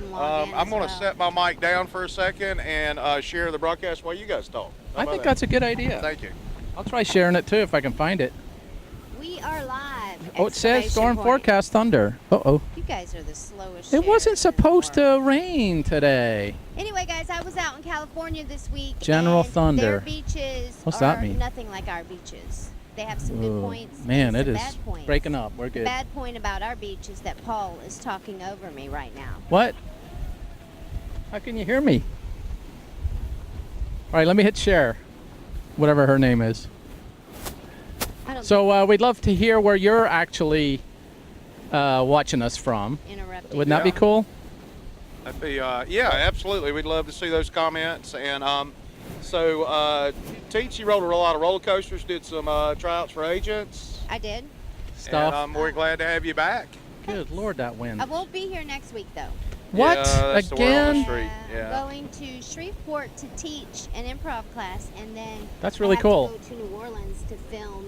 phone log in I'm as going to well. set my mic down for a second and share the broadcast while you guys talk. How I about think that? that's a good idea. Thank you. I'll try sharing it too if I can find it. We are live! Oh, it says storm Exclamation point. forecast thunder. Uh-oh. You guys are the slowest It wasn't sharers in the supposed world. to rain today. Anyway, guys, I was out in California this week. General and Thunder. Their beaches What's are that mean? nothing like our beaches. They have some good Ooh, points. man, and it some is bad points. breaking up. We're The good. bad point about our beach is that Paul is talking over me right now. What? How can you hear me? All right, let me hit share. Whatever her name is. I don't So we'd love to hear where you're actually watching us from. interrupt. Wouldn't that be Yeah. cool? That'd be, yeah, absolutely. We'd love to see those comments. And Teance, you rode a lot of roller coasters, did some tryouts for agents. I did. Stuff. And we're glad to have you back. Good Lord, that wind. I won't be here next week though. What? Yeah, that's the word on the Again? street. Yeah. I'm going to Shreveport to teach an improv class, and then That's really I have cool. to go to New Orleans to film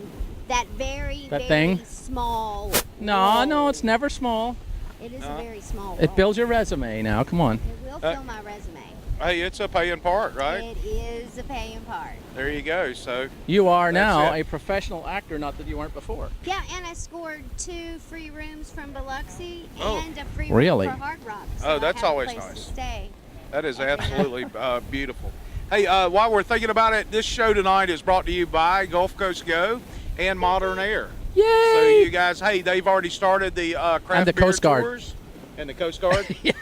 that very That very thing? small. No, role. no, it's never small. It is a very small. It role. builds your resume now. Come on. It will fill my resume. Hey, it's a paying part, right? It is a paying part. There you go. So, You are That's now it. a professional actor, not that you weren't before. Yeah, and I scored 2 free rooms from Biloxi Oh, and a free really? room for Hard Rock. So Oh, I that's have a always place nice. To stay. that is absolutely beautiful. Hey, while we're thinking about it, this show tonight is brought to you by Gulf Coast Go and Modern Air. So Yay! you guys, hey, they've already started the craft And the beer Coast Guard. tours. And the Coast Guard. Yeah.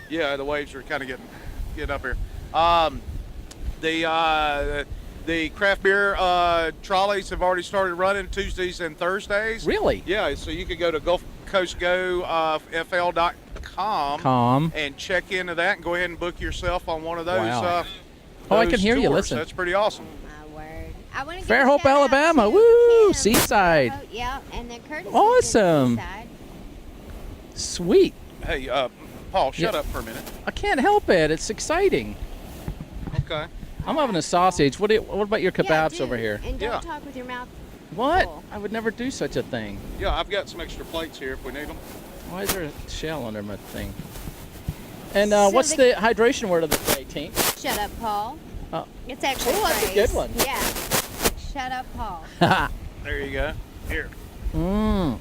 Yeah, the waves are kind of getting up here. The craft beer trolleys have already started running Tuesdays and Thursdays. Really? Yeah, so you can go to GulfCoastGoFL.com Calm. and check into that and go ahead and book yourself on one of those. Wow. Oh, I can those hear you. tours. Listen. That's pretty awesome. My word. I want to Fairhope, Alabama. Woo! Seaside. Yeah, and then Curtis. is in Awesome. Seaside. Sweet. Hey, Paul, shut Yeah. up for a minute. I can't help it. It's exciting. Okay. I'm having a sausage. What about your Yeah, kebabs do. over here? And don't Yeah. talk with your mouth. What? full. I would never do such a thing. Yeah, I've got some extra plates here if we need them. Why is there a shell under my thing? And So what's the- the hydration word of the day, Team? Shut up, Paul. Oh. It's actually Oh, that's a phrase. good one. Yeah. Shut up, Paul. There you go. Here. Mmm.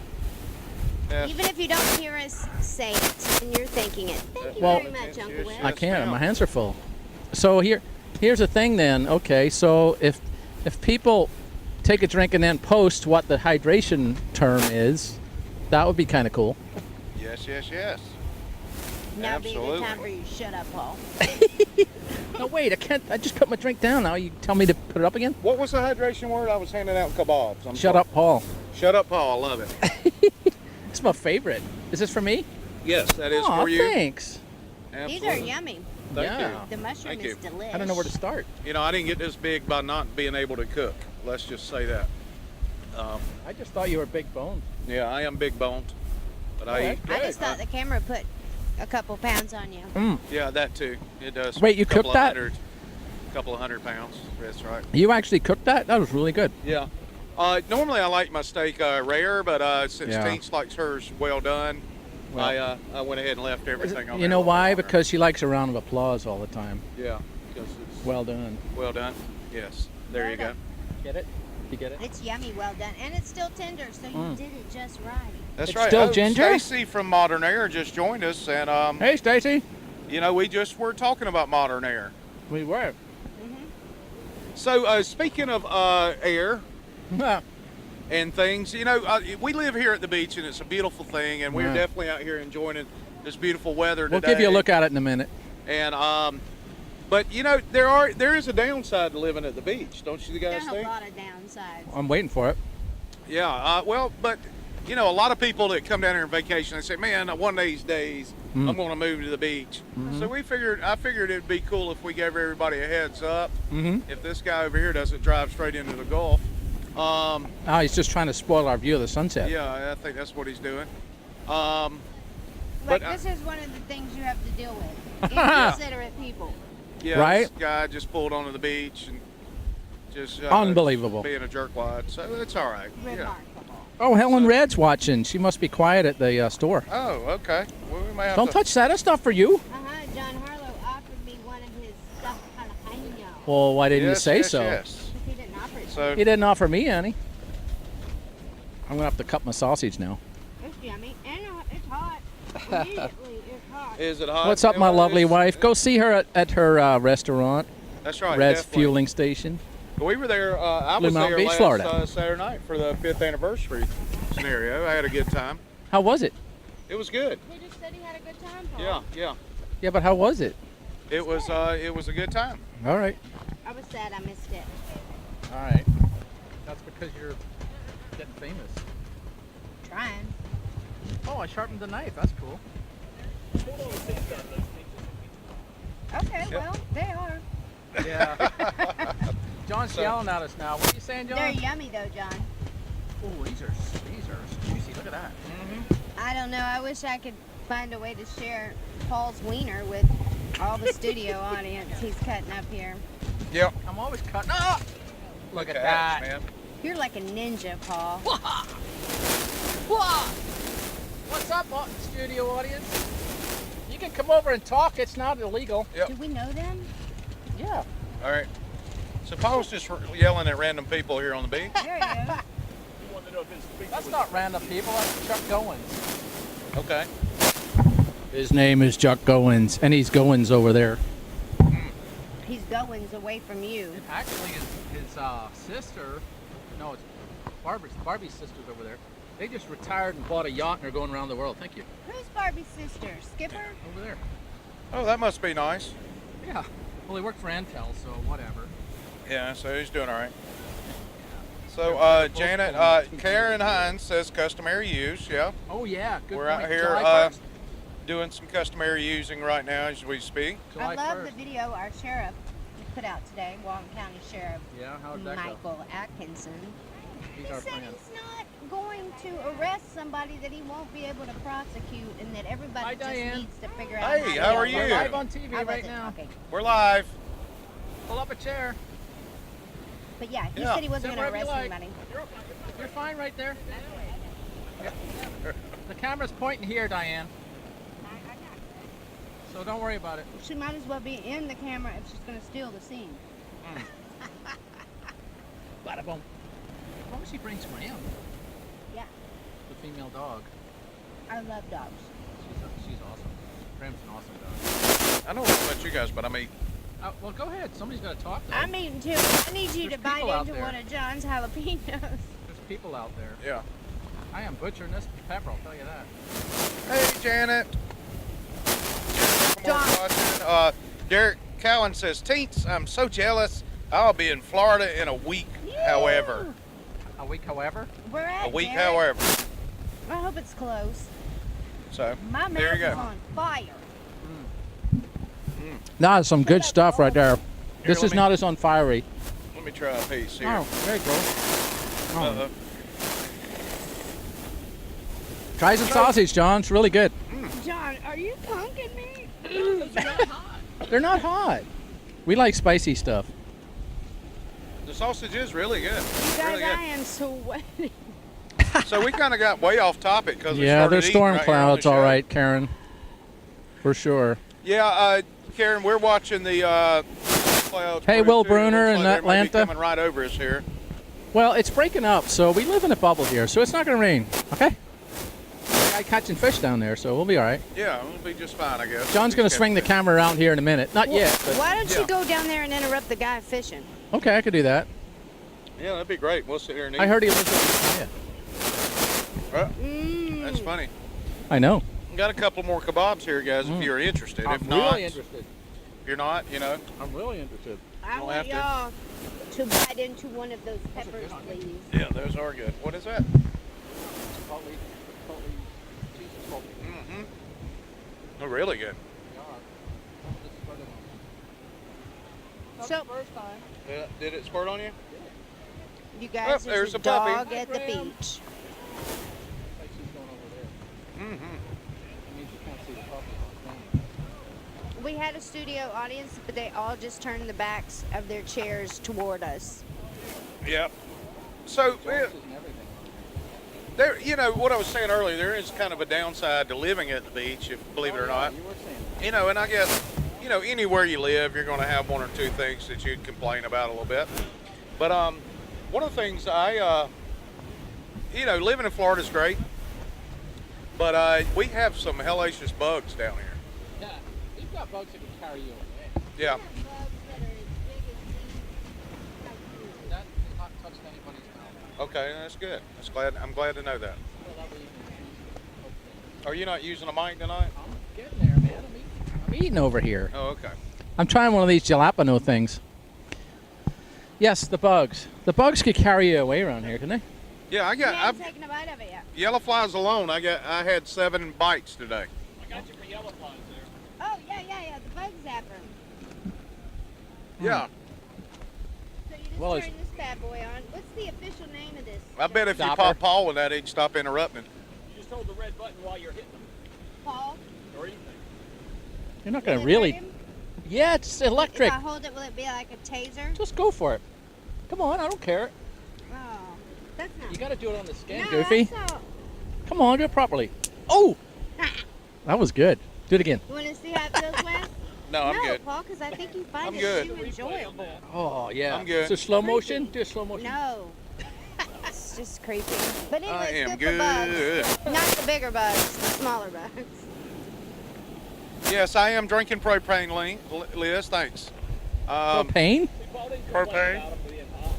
Yes. Even if you don't hear us say it and you're thinking it. Thank you Well- very much, Yes, Uncle yes, Will. yes. I can't. ma'am. My hands are full. So here's the thing then. Okay, so if people take a drink and then post what the hydration term is, that would be kind of cool. Yes, yes, yes. Now would be a good time Absolutely. for you. Shut up, Paul. No, wait. I can't. I just put my drink down. Now you tell me to put it up again. What was the hydration word? I was handing out kebabs. Shut sorry. up, Paul. Shut up, Paul. I love it. It's my favorite. Is this for me? Yes, that is Aw, for you. thanks. These Absolutely. are yummy. Thank Yeah. you. The mushroom Thank is you. delicious. I don't know where to start. You know, I didn't get this big by not being able to cook. Let's just say that. I just thought you were big boned. Yeah, I am big boned, but Oh, I that's eat. good. I just thought the camera put a couple pounds on you. Yeah, that too. It does. Wait, you cooked that? Couple of 100 pounds. That's right. You actually cooked that? That was really good. Yeah. Normally I like my steak rare, but since Yeah. Teance likes hers well done, Well- I went ahead and left everything on You there know a little why? longer. Because she likes a round of applause all the time. Yeah, because it's Well done. well done. Yes. There Well you go. done. Get it? You get it? It's yummy, well done, and it's still tender, so you did it just right. That's It's right. still ginger? Stacy from Modern Air just joined us, and Hey, Stacy. you know, we just were talking about Modern Air. We were. So speaking of air Yeah. and things, you know, we live here at the beach, and it's a beautiful thing, and we're Yeah. definitely out here enjoying this beautiful weather We'll today. give you a look at it in a minute. And but you know, there is a downside to living at the beach, don't you guys There's a think? lot of downsides. I'm waiting for it. Yeah. Well, but you know, a lot of people that come down here on vacation, they say, "Man, one of these days, I'm going to move to the beach." So I figured it'd be cool if we gave everybody a heads up. If this guy over here doesn't drive straight into the Gulf. Oh, he's just trying to spoil our view of the sunset. Yeah, I think that's what he's doing. Like, but, this is one of the things you have to deal with. Inconsiderate people. Yeah, Right? this guy just pulled onto the beach and just Unbelievable. being a jerkwad. So it's all right. Yeah. Remarkable. Oh, Helen Red's watching. She must be quiet at the store. Oh, okay. Well, we may have Don't to... touch that. That's not for you. John Harlow offered me one of his stuffed jalapeno. Well, why didn't you say yes, so? Yes. He didn't offer it. So, He didn't offer me any. I'm going to have to cut my sausage now. It's yummy. And it's hot. Immediately, it's hot. is it hot? What's up, my Well, lovely it's- wife? Go see her at her restaurant, That's right. Red's definitely. Fueling Station. We were there. I Blue was Mountain there Beach, last Florida. Saturday night for the 5th anniversary scenario. I had a good time. How was it? It was good. He just said he had a good time, Paul. Yeah. Yeah, but how was it? It was a good time. All right. I was sad I missed it. All right. That's because you're getting famous. Trying. Oh, I sharpened the knife. That's cool. Okay, well, they are. Yeah. John's yelling at us now. What are you saying, John? They're yummy though, John. Oh, these are juicy. Look at that. I don't know. I wish I could find a way to share Paul's wiener with all the studio audience he's cutting up here. Yep. I'm always cutting. Ah! Look at Cats, that. man. You're like a ninja, Paul. What's up, studio audience? You can come over and talk. It's not illegal. Yep. Do we know them? Yeah. All right. So Paul's just yelling at random people here on the beach. There you go. That's not random people. That's Chuck Goins. Okay. His name is Chuck Goins, and he's Goins over there. He's goings away from you. Actually, his sister, no, it's Barbie's sister's over there. They just retired and bought a yacht and are going around the world. Thank you. Who's Barbie's sister? Skipper? Over there. Oh, that must be nice. Yeah. Well, he worked for Intel, so whatever. Yeah, so he's doing all right. So Janet, Karen Hines says customary use. Yeah. Oh yeah, good We're point. out here July 1st. doing some customary using right now as we speak. July I love 1st. the video our sheriff put out today, Walton County Sheriff Yeah, how did that go? Michael Atkinson. He's He our said friend. he's not going to arrest somebody that he won't be able to prosecute, and that everybody Hi, just Diane. needs to figure out. Hey, to how deal are with you? it. We're live on TV I right wasn't now. talking. We're live. Pull up a chair. But yeah, he Yeah. said he wasn't Sit going to wherever you arrest like. anybody. You're fine right there. The camera's pointing here, Diane. So don't worry about it. She might as well be in the camera if she's going to steal the scene. Bada boom. As long as she brings Graham, Yeah, the female dog. I love dogs. She's awesome. Graham's an awesome dog. I don't know about you guys, but I mean, Well, go ahead. Somebody's got to talk. Though. I'm eating too. I need you There's to bite people out into there. one of John's jalapenos. There's people out there. yeah. I am butchering this pepper. I'll tell you that. Hey, Janet. John. Derek Cowan says, Teance, I'm so jealous. I'll be in Florida in a week, however. A week, however. We're at A week, Derek. however. I hope it's close. So, My there mouth you go. is on fire. Nah, some good stuff right there. This let is me- not as on fiery. Let me try a piece here. Oh, there you go. Oh. Uh-huh. Try some sausage, John. It's really good. John, are you punking me? They're not hot. We like spicy stuff. The sausage is really good. You It's guys, really I am sweating. good. So we kind of got way off topic because we Yeah, started there's eating storm right here on the clouds, all show. right, Karen. For sure. Yeah, Karen, we're watching the clouds. Hey, pretty Will too. Bruner Looks in like they might be Atlanta. coming right over us here. Well, it's breaking up, so we live in a bubble here, so it's not going to rain, okay? I'm catching fish down there, so we'll be all right. Yeah, we'll be just fine, I guess. John's going to swing the camera around here in a minute. Not yet, but Why don't you yeah. go down there and interrupt the guy fishing? okay, I could do that. Yeah, that'd be great. We'll sit here and eat. I heard he lives in Right? Mm. That's funny. I know. We got a couple more kebabs here, guys, if you're interested. I'm If not, really interested. if you're not, you know. I'm really interested. I don't want have to. y'all to bite into one of those peppers, please. Yeah, those are good. What is that? Mm-hmm. They're really good. So, Did it squirt on you? you guys, Oh, there's there's a a puppy. dog at the beach. Mm-hmm. We had a studio audience, but they all just turned the backs of their chairs toward us. Yep. So, There, you know what I was saying earlier. There is kind of a downside to living at the beach, if believe it or not. You were saying. You know, and I guess, you know, anywhere you live, you're going to have one or two things that you'd complain about a little bit. But one of the things you know, living in Florida is great, but we have some hellacious bugs down here. Yeah, you've got bugs that can carry you away. Yeah. Bugs that are as big as these. Like you. That has not touched anybody's mouth. Okay, that's good. I'm glad to know that. Well, that way you can use it. Are you not using a mic tonight? I'm getting there, man. I'm eating over here. Oh, okay. I'm trying one of these jalapeno things. Yes, the bugs. The bugs could carry you away around here, couldn't they? Yeah, You haven't taken a bite of it yet. yellow flies alone. I had 7 bites today. I got you for yellow flies there. Oh, yeah. The bug zapper. Yeah. So you just Well, turn this bad boy on. What's the official name of this? I bet if you Zapper. pop Paul with that, he'd stop interrupting. You just hold the red button while you're hitting them. Paul? Or anything. You're not Will going to it really. hurt him? Yeah, it's If electric. I hold it, will it be like a taser? Just go for it. Come on, I don't care. Oh, that's not. You got to do it on the skin, no, Goofy. that's all. Come on, do it properly. Oh, that was good. Do it again. You want to see how it feels, Wes? No, I'm no, good. Paul, because I think you find I'm it good. too enjoyable. Oh, yeah. I'm good. So slow motion? Do a slow motion. No. It's just creepy. But anyway, I it's am good for bugs. good. Not the bigger bugs, the smaller bugs. Yes, I am drinking propane, Liz. Thanks. Propane? Paul didn't Propane. complain about them being hot.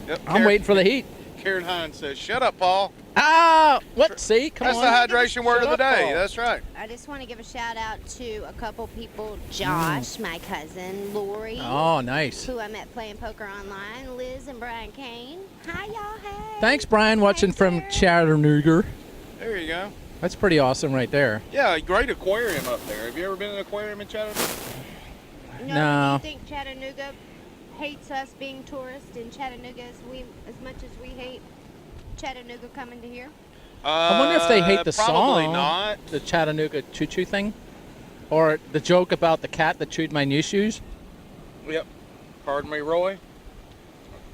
Yep, I'm waiting for the heat. Karen Hines says, "Shut up, Paul." Ah, what? See? Come That's on. the hydration word of the Shut up, day. Paul. That's right. I just want to give a shout out to a couple people. Josh, my cousin, Lori, Oh, nice. who I met playing poker online, Liz and Brian Kane. Hi, y'all. Hey. Thanks, Brian, watching Thanks, from Eric. Chattanooga. There you go. That's pretty awesome right there. Yeah, great aquarium up there. Have you ever been in an aquarium in Chattanooga? No. Do you think Chattanooga hates us being tourists in Chattanooga as much as we hate Chattanooga coming to here? I wonder if they hate the probably song. not. The Chattanooga Choo Choo thing. Or the joke about the cat that chewed my new shoes. Yep. Pardon me, Roy.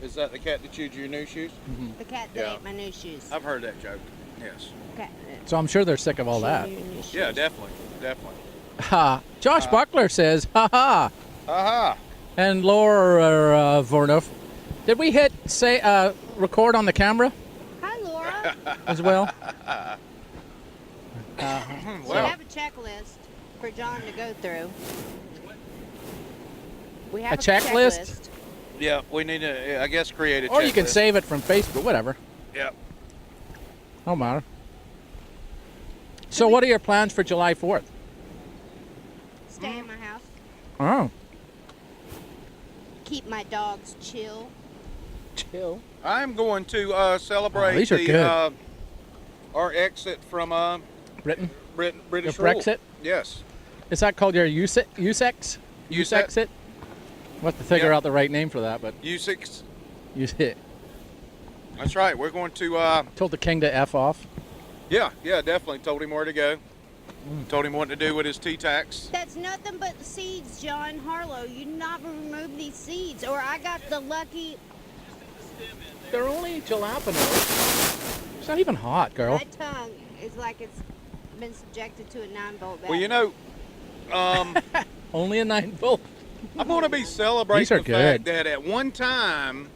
Is that the cat that chewed your new shoes? The cat that Yeah. ate my new shoes. I've heard that joke. Yes. Cat So I'm sure they're sick of all that. chewed your new shoes. Yeah, definitely. Definitely. Ha. Josh Buckler says, ha ha. Aha. And Laura Vornoff. Did we hit record on the camera Hi, Laura. as well? We Well, have a checklist for John to go through. We A have checklist? yeah, we need to, I guess, create a Or you can checklist. save it from Facebook, whatever. Yep. Don't matter. So what are your plans for July 4th? Stay in my house. Oh. Keep my dogs chill. Chill. I'm going to celebrate Oh, these are good. Our exit from Britain? British Your rule. Brexit? Yes. Is that called your USEX? USEXit? We'll have to figure Yeah. out the right name for that, but U6. USEX. That's right. We're going to, Told the king to F off. yeah, definitely. Told him where to go. Told him what to do with his T-tax. That's nothing but the seeds, John Harlow. You never remove these seeds, or I got the lucky. They're only jalapeno. It's not even hot, girl. My tongue is like it's been subjected to a 9-volt battery. Well, you know, Only a 9-volt. I'm going to be celebrating These are the fact good. that at one time,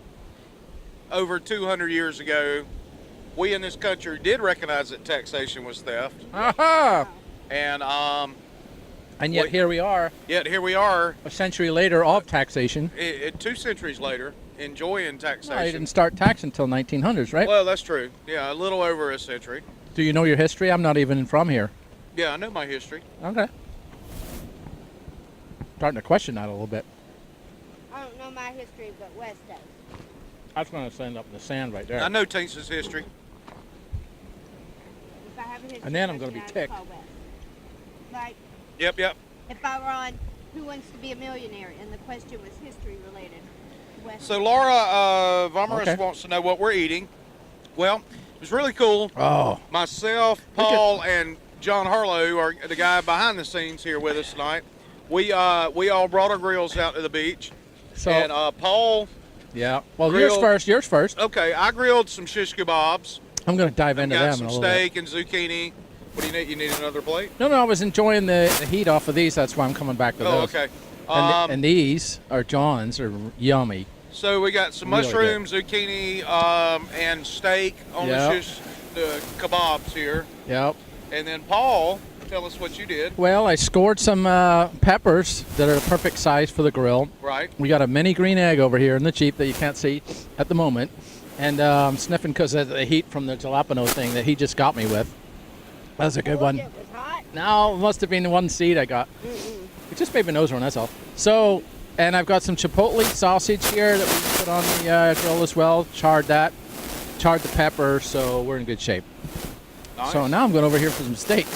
over 200 years ago, we in this country did recognize that taxation was theft. Aha! And And yet Wait. here we are, yet here we are, a century later, of taxation. 2 centuries later, enjoying taxation. Well, you didn't start tax until 1900s, right? Well, that's true. Yeah, a little over a century. Do you know your history? I'm not even from here. Yeah, I know my history. Okay. Starting to question that a little bit. I don't know my history, but Wes does. I was going to stand up in the sand right there. I know Teance's history. If I have a history, And then I'm gonna be question, I ticked. would call Wes. Like Yep. if I were on Who Wants to Be a Millionaire, and the question was history related. Wes So would Laura Vomerus Okay. wants to know what we're eating. Well, it was really cool. Oh, Myself, Paul, and John Harlow are the guy behind the scenes here with us tonight. We all brought our grills out to the beach. so And Paul, yeah. Well, grilled- yours first. okay, I grilled some shish kebabs. I'm going to dive I've into got them in some a little bit. steak and zucchini. What do you need? You need another plate? No, I was enjoying the heat off of these. That's why I'm coming back to Oh, those. okay. And these are John's, are yummy. So we got some Really mushrooms, zucchini, and steak on Yep. the kebabs here. Yep. And then Paul, tell us what you did. Well, I scored some peppers that are the perfect size for the grill. Right. We got a mini green egg over here in the Jeep that you can't see at the moment. And I'm sniffing because of the heat from the jalapeno thing that he just got me with. That was a good one. It was hot. No, it must have been the one seed I got. It just made my nose run, that's all. So, and I've got some chipotle sausage here that we put on the grill as well. Charred the pepper, so we're in good shape. Nice. So now I'm going over here for some steak.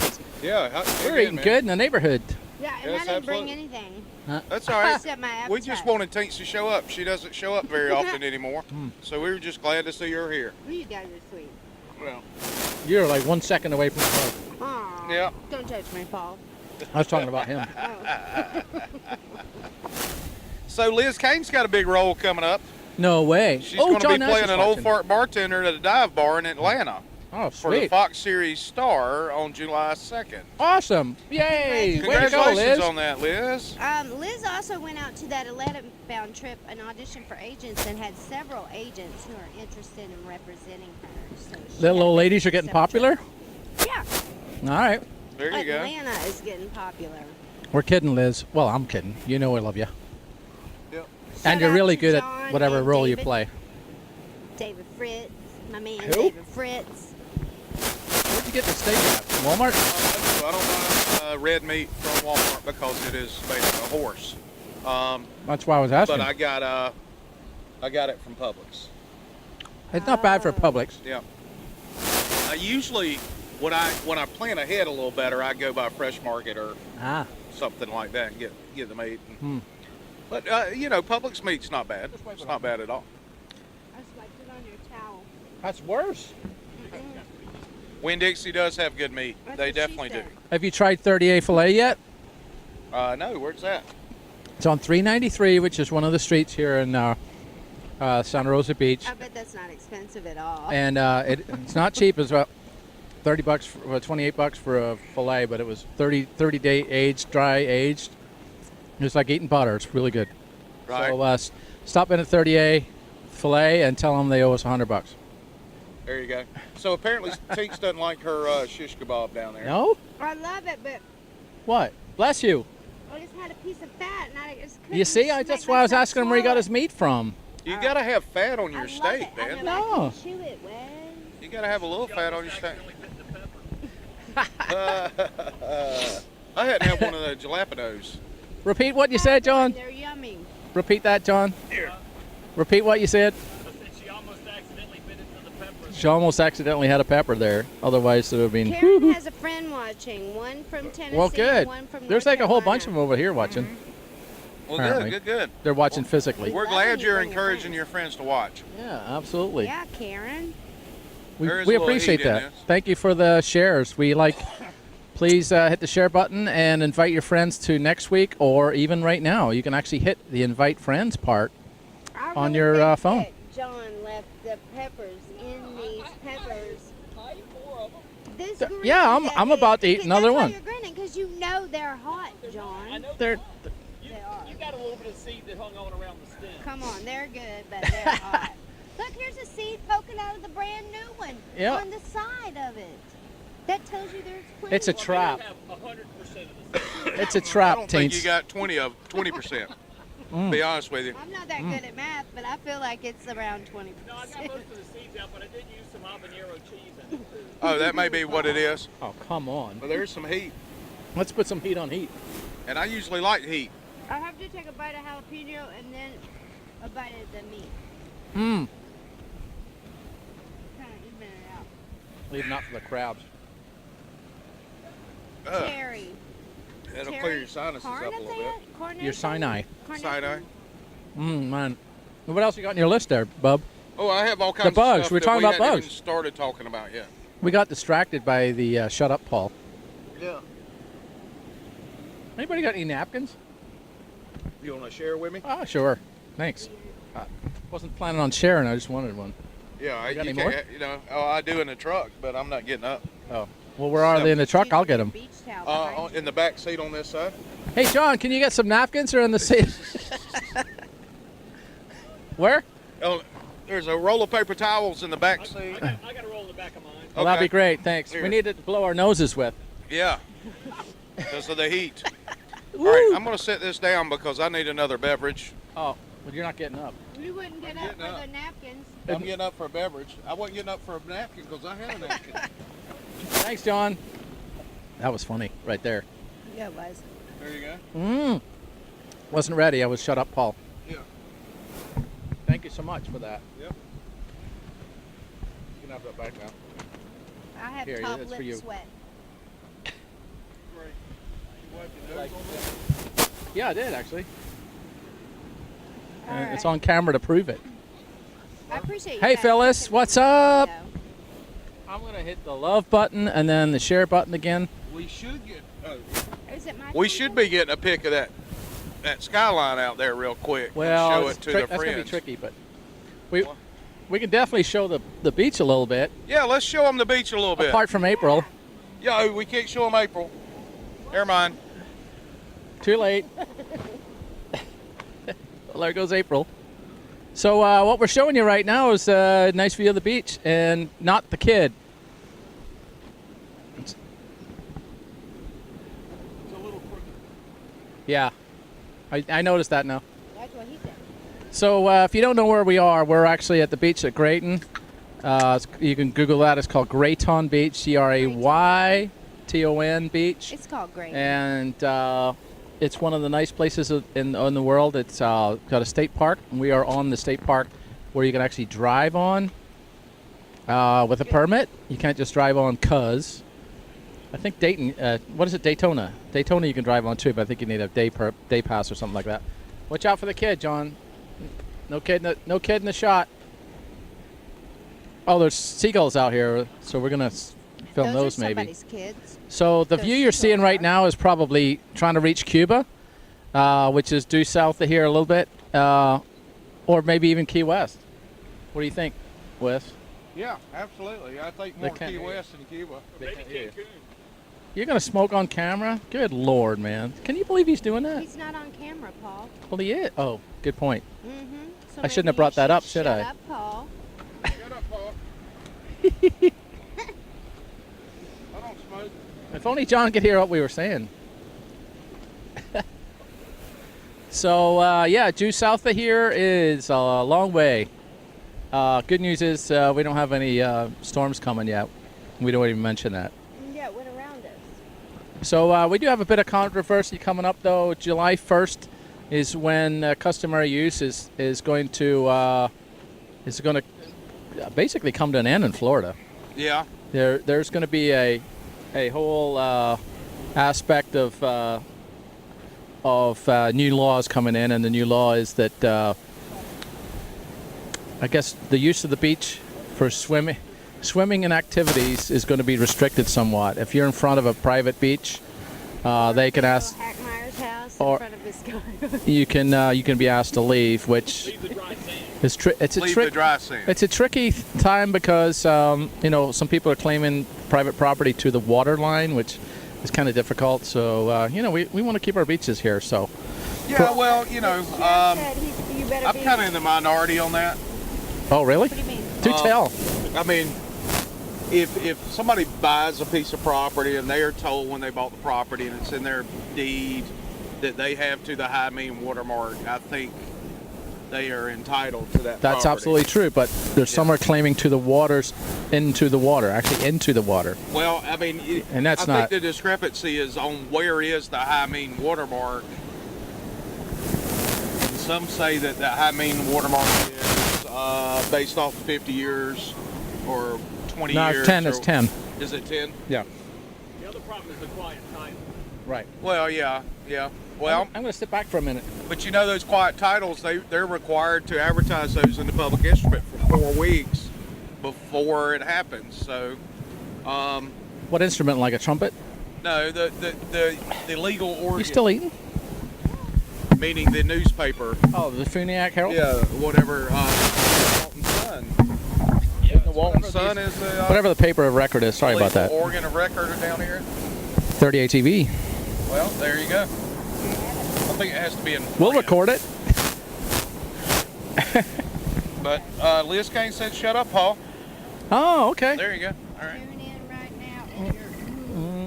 Yeah. We're eating good in the neighborhood. Yeah, and Yes, I didn't bring absolutely. anything That's all right. except my appetite. We just wanted Teance to show up. She doesn't show up very often anymore. So we were just glad to see her here. You guys are sweet. Well, You're like 1 second away from the hug. Aw. yeah. Don't touch me, Paul. I was talking about him. Oh. So Liz Kane's got a big role coming up. No way. She's oh, going to John be Nash playing is an old watching. fart bartender at a dive bar in Atlanta Oh, for the sweet. Fox Series Star on July 2nd. Awesome. Yay. Way to go, Congratulations Liz. on that, Liz. Liz also went out to that Atlanta-bound trip and auditioned for agents and had several agents who are interested in representing her. So she Little had old ladies are getting several popular? trips. Yeah, All right. There you go. Atlanta is getting popular. We're kidding, Liz. Well, I'm kidding. You know I love you. Yep. And Shout you're out really to good John at whatever and role you David. play. David Fritz, my man Who? David Fritz. Where'd you get the steak at? Walmart? I don't buy red meat from Walmart because it is made of a horse. That's why I was asking. But I got it from Publix. It's not bad for Publix. Yeah. I usually when I plan ahead a little better, I go by Fresh Market or Ah. something like that and get the meat. Hmm. But Publix meat's not bad. It's not bad at all. I swiped it on your towel. That's worse. Winn-Dixie does have good meat. That's They what she definitely do. said. Have you tried 30A filet yet? No, where's that? It's on 393, which is one of the streets here in Santa Rosa Beach. I bet that's not expensive at all. And it's not cheap. It's about $30, 28 bucks for a filet, but it was 30 day aged, dry aged. It's like eating butter. It's really good. Right. So stop in at 30A filet and tell them they owe us $100. There you go. So apparently Teance doesn't like her shish kebab down there. No? I love it, but What? Bless you. I just had a piece of fat and I just couldn't. You see, make that's why I was myself asking him where he got swallow his meat from. You gotta have fat on it. your I love steak, it. I man. know, No. I can chew it, Wes. You gotta have a little fat on your steak. I hadn't had one of the jalapenos. Repeat what you said, John. They're yummy. Repeat that, John. Here. Repeat what you said. I said she almost accidentally bit into the pepper. She almost accidentally had a pepper there. Otherwise, it would have been. Karen has a friend watching, one from Tennessee Well, good. and one from There's North like a whole bunch of Carolina. them over here watching. Well, Apparently. good. They're watching physically. We're love glad when you you're bring your encouraging friends. your friends to watch. Yeah, absolutely. Yeah, Karen. We, There is we a little appreciate heat in that. this. Thank you for the shares. Please hit the share button and invite your friends to next week or even right now. You can actually hit the invite friends part. I On really your, think phone. that John left the peppers in these peppers. This green yeah, I'm that about to is- eat another that's why one. You're grinning because you know they're hot, John. I know They're, you, They are. you got a little bit of seed that hung on around the stem. Come on, they're good, but they're hot. Look, here's a seed poking out of the brand new one Yeah. on the side of it. That tells you there's plenty. It's a Well, trap. they have 100% of the seed. it's a I trap, don't think you Teance. got 20%. Be honest with you. I'm not that good at math, but I feel like it's around 20%. No, I got most of the seeds out, but I did use some habanero cheese in it too. Oh, that may be what it is. Oh, come on. But there's some heat, Let's put some heat on heat. and I usually like heat. I have to take a bite of jalapeno and then a bite of the meat. Mmm. Kind of even it out. Leaving out for the crabs. Ugh, Cherry. that'll Cherry clear your sinuses up a carnathan? little bit. Carnathan? Your Sinai. Carnathan? Side-eye. Man. What else you got on your list there, bub? Oh, I have all kinds bugs. of stuff We're that talking we about hadn't bugs. even started talking about yet. We got distracted by the shut up, Paul. Yeah. Anybody got any napkins? You want to share with me? Oh, sure. Thanks. Wasn't planning on sharing. I just wanted one. Yeah, You got you any more? can't- You know, I do in the truck, but I'm not getting up. Oh. Well, where are they in the truck? I'll get them. Beach towel behind In the back seat on this side. Hey, John, can you get some napkins or in the seat? Where? Oh, there's a roll of paper towels in the back seat. I got a roll in the back of mine. Well, that'd Okay. be great. Thanks. Here. We need it to blow our noses with. Yeah, because of the heat. All right, I'm going to set this down because I need another beverage. Oh, well, you're not getting up. you. You wouldn't get I'm up for getting up. the napkins. I'm getting up for a beverage. I wasn't getting up for a napkin because I had a napkin. Thanks, John. That was funny right there. Yeah, it was. There you go. Wasn't ready. I was shut up, Paul. Yeah. Thank you so much for that. Yep. You can have that back now. I have Here, top that's for lip you. sweat. Great. You wiped your nose on that? Yeah, I did actually. All And it's right. on camera to prove it. I appreciate you Hey, guys Phyllis, taking what's the up? video. I'm gonna hit the love button and then the share button again. We should get. Is it my We turn should to- be getting a pic of that skyline out there real quick. and Well, show it's it to trick- the that's friends. gonna be tricky, but we can definitely show the beach a little bit. Yeah, let's show them the beach a little bit. Apart from April, Yeah, we can't show them April. Never mind. too late. Well, there goes April. So what we're showing you right now is a nice view of the beach and not the kid. It's a little crooked. Yeah, I noticed that now. That's what he said. So if you don't know where we are, we're actually at the beach at Grayton. You can Google that. It's called Grayton Beach, Grayton Beach. It's called great. And it's one of the nice places in the world. It's got a state park. And we are on the state park where you can actually drive on with a permit. You can't just drive on cuz. I think Dayton, what is it, Daytona? Daytona you can drive on too, but I think you need a day pass or something like that. Watch out for the kid, John. No kid in the shot. Oh, there's seagulls out here, so we're going to film those are maybe. somebody's kids. So the Those view you're seeing seagulls right are. now is probably trying to reach Cuba, which is due south of here a little bit, or maybe even Key West. What do you think, Wes? Yeah, absolutely. I think They more can't Key hear you. West than Cuba. Maybe can't hear you. Cancun. You're going to smoke on camera? Good Lord, man. Can you believe he's doing that? He's not on camera, Paul. Well, he is. Oh, good point. Mm-hmm. So I shouldn't maybe have brought you that up, should shut I? up, Paul. Shut up, Paul. I don't smoke. If only John could hear what we were saying. So, yeah, due south of here is a long way. Good news is we don't have any storms coming yet. We don't even mention that. Yeah, it went around us. So we do have a bit of controversy coming up, though. July 1st is when customary use is going to basically come to an end in Florida. Yeah. There's going to be a whole aspect of new laws coming in, and the new law is that I guess the use of the beach for swimming and activities is going to be restricted somewhat. If you're in front of a private beach, they can ask. Hackmeyer's house or- in front of this guy. You can be asked to leave, which Leave the dry sand. is it's a Leave trick. the dry sand. It's a tricky time because some people are claiming private property to the water line, which is kind of difficult. So we want to keep our beaches here. So Yeah, well, Sheriff said you better I'm be. kind of in the minority on that. oh really? What do you mean? Do tell. I mean, if somebody buys a piece of property and they are told when they bought the property and it's in their deed that they have to the high mean watermark, I think they are entitled to that. That's property. absolutely true. But there's some are claiming to the waters, into the water. Well, I mean, And that's I not- think the discrepancy is on where is the high mean watermark. And some say that the high mean watermark is based off of 50 years or 20 No, years. it's 10. or- It's 10. Is it 10? Yeah. The other problem is the quiet title. Right. Well, yeah. Well, I'm going to sit back for a minute. but you know those quiet titles, they're required to advertise those in the public instrument for 4 weeks before it happens. So, What instrument? Like a trumpet? no, the legal organ, You still eating? meaning the newspaper. Oh, the Funiac Herald. Yeah, whatever. Salt and Sun. The Walton Sun is the Whatever the paper of record is. Sorry about that. Organ of record down here. 30 ATV. Well, there you go. I think it has to be in. We'll record it. But Liz Kane said, "Shut up, Paul." Oh, okay. There you go. All right. Tune in right now. And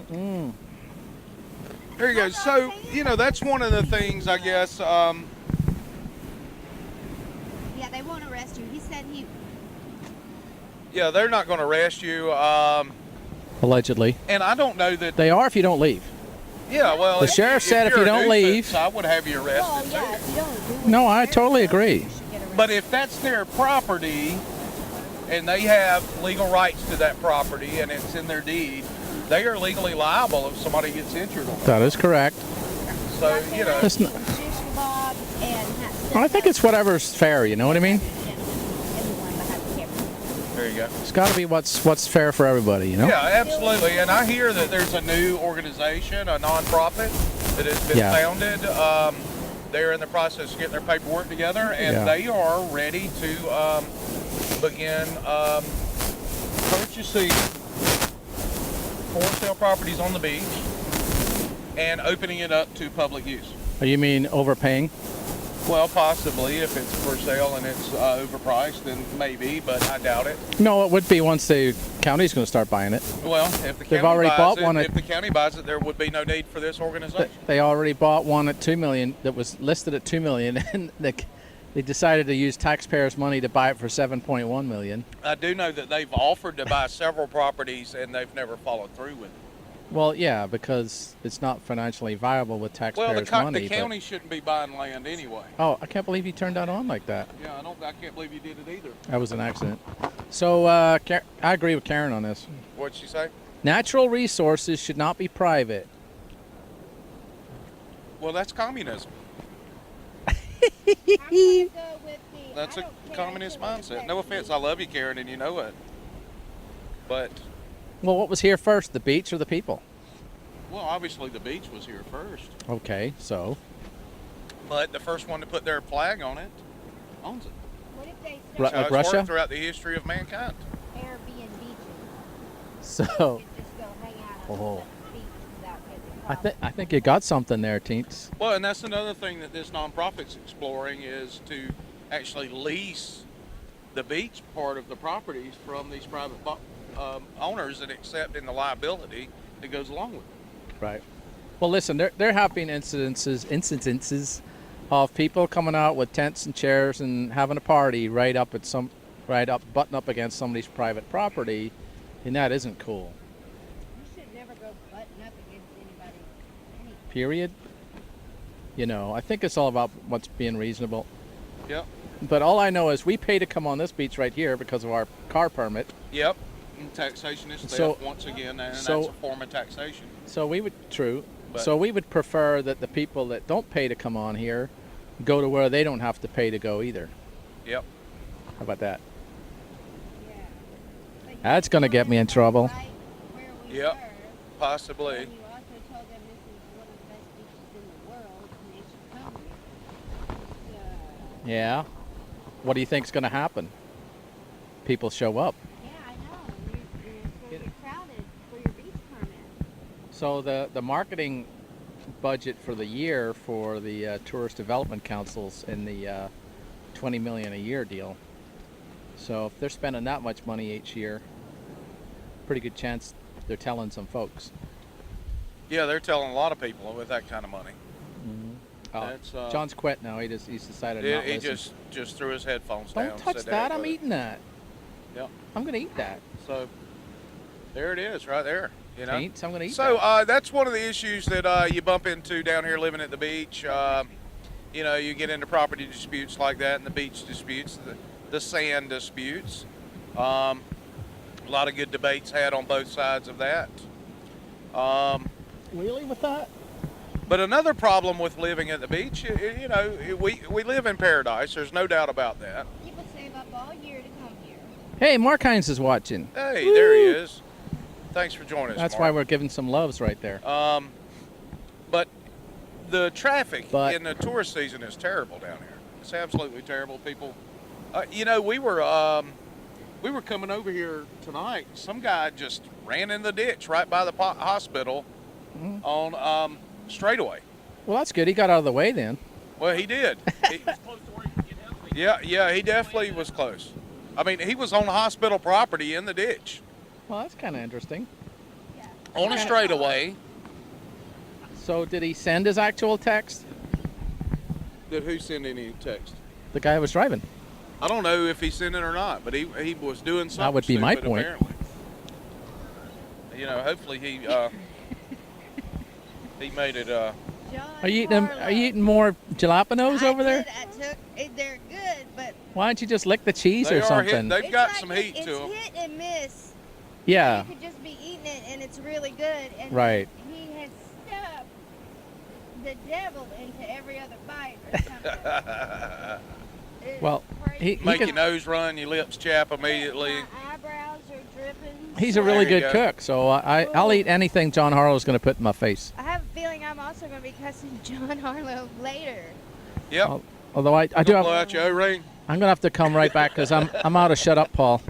you're, There you go. So that's one of the things I guess. yeah, they won't arrest you. He said he. Yeah, they're not going to arrest you. Allegedly. And I don't know that. They are if you don't leave. Yeah, well, The sheriff said if you're you a don't nuisance, leave- I would have you arrested Well, too. yeah, if you don't do what No, the I sheriff totally says, agree. you should get arrested. But if that's their property and they have legal rights to that property and it's in their deed, they are legally liable if somebody gets injured on it. That is correct. So, Like they like It's you not- and shish kebabs and I think it's whatever's fair, you know what I mean? everyone behind the camera. there you go. It's got to be what's fair for everybody, you know? Yeah, absolutely. And I hear that there's a new organization, a nonprofit, that has been Yeah. founded. They're in the process of getting their paperwork together, and Yeah. they are ready to begin purchasing for sale properties on the beach and opening it up to public use. Oh, you mean overpaying? Well, possibly if it's for sale and it's overpriced, then maybe, but I doubt it. No, it would be once the county's going to start buying it. Well, if the They've county already buys bought it, one at- if the county buys it, there would be no need for this organization. They already bought one at $2 million that was listed at $2 million, and they decided to use taxpayers' money to buy it for $7.1 million. I do know that they've offered to buy several properties and they've never followed through with it. Well, yeah, because it's not financially viable with Well, taxpayers' the money. but- county shouldn't be buying land anyway. Oh, I can't believe you turned that on like that. Yeah, I can't believe you did it either. That was an accident. So I agree with Karen on this. What'd she say? Natural resources should not be private. Well, that's communism. I'm gonna go with the, That's I a don't care communist what mindset. it No says. offense, I love you, Karen, and you know it. But, Well, what was here first, the beach or the people? well, obviously the beach was here first. Okay, so But the first one to put their flag on it owns it. What if they Ru- start So like it's Russia? worked throughout the history of mankind. Airbnb? so You could just go hang out on Oh. the beach without getting I think you got something there, Teance. Well, and that's another thing that this nonprofit's exploring is to actually lease the beach part of the properties from these private owners and accept in the liability that goes along with it. Right. Well, listen, there have been incidences of people coming out with tents and chairs and having a party right up button up against somebody's private property, and that isn't cool. You should never go button up against anybody. Period. You know, I think it's all about what's being reasonable. Yep. But all I know is we pay to come on this beach right here because of our car permit. Yep. And taxation is theft So- once again, and so- that's a form of taxation. So we would But- So we would prefer that the people that don't pay to come on here go to where they don't have to pay to go either. Yep. How about that? Yeah. But you That's gonna get me in trouble. right where we Yep. were, Possibly. and you also told them this is one of the best beaches in the world, and they should come here. Yeah. What do you think's going to happen? People show up. Yeah, I know. You're going to get crowded for your beach permit. So the marketing budget for the year for the tourist development councils in the $20 million a year deal. So if they're spending that much money each year, pretty good chance they're telling some folks. Yeah, they're telling a lot of people with that kind of money. Oh, That's, John's quit now. He's decided not to He listen. just threw his headphones down. Don't touch sat that. down I'm with it. eating that. Yep. I'm going to eat that. So there it is, right there. You know. Taints, I'm going to eat So that. that's one of the issues that you bump into down here living at the beach. You know, you get into property disputes like that, and the beach disputes, the sand disputes. A lot of good debates had on both sides of that. Really with that? But another problem with living at the beach, you know, we live in paradise. There's no doubt about that. People save up all year to come here. Hey, Mark Hines is watching. Hey, there he is. Thanks for joining us. That's Mark. why we're giving some loves right there. But the traffic But- in the tourist season is terrible down here. It's absolutely terrible. People, you know, we were we were coming over here tonight. Some guy just ran in the ditch right by the hospital on straightaway. Well, that's good. He got out of the way then. Well, he did. He, Close to where you can get help. yeah, he definitely was close. I mean, he was on the hospital property in the ditch Well, that's kind of interesting. on a straightaway. So did he send his actual text? Did who send any text? The guy who was driving. I don't know if he sent it or not, but he was doing something. That would be my stupid, point. Apparently. You know, hopefully he made it. John Are you eating? Harlow. Are you eating more jalapenos I over there? did, I took. They're good, but Why don't you just lick the cheese They or are something? They've it's got like some heat it's to them. hit and miss. Yeah. You could just be eating it, and it's really good. And Right. he had stuffed the devil into every other bite or something. It's Well, crazy. he Make could- your nose run, your lips chap immediately. My eyebrows are dripping. He's a sweat. really There you good go. cook, so I'll eat anything John Harlow's going to put in my face. I have a feeling I'm also going to be cussing John Harlow later. Yep. Although I do Blow have, out your O-ring. I'm going to have to come right back because I'm out of shut up, Paul.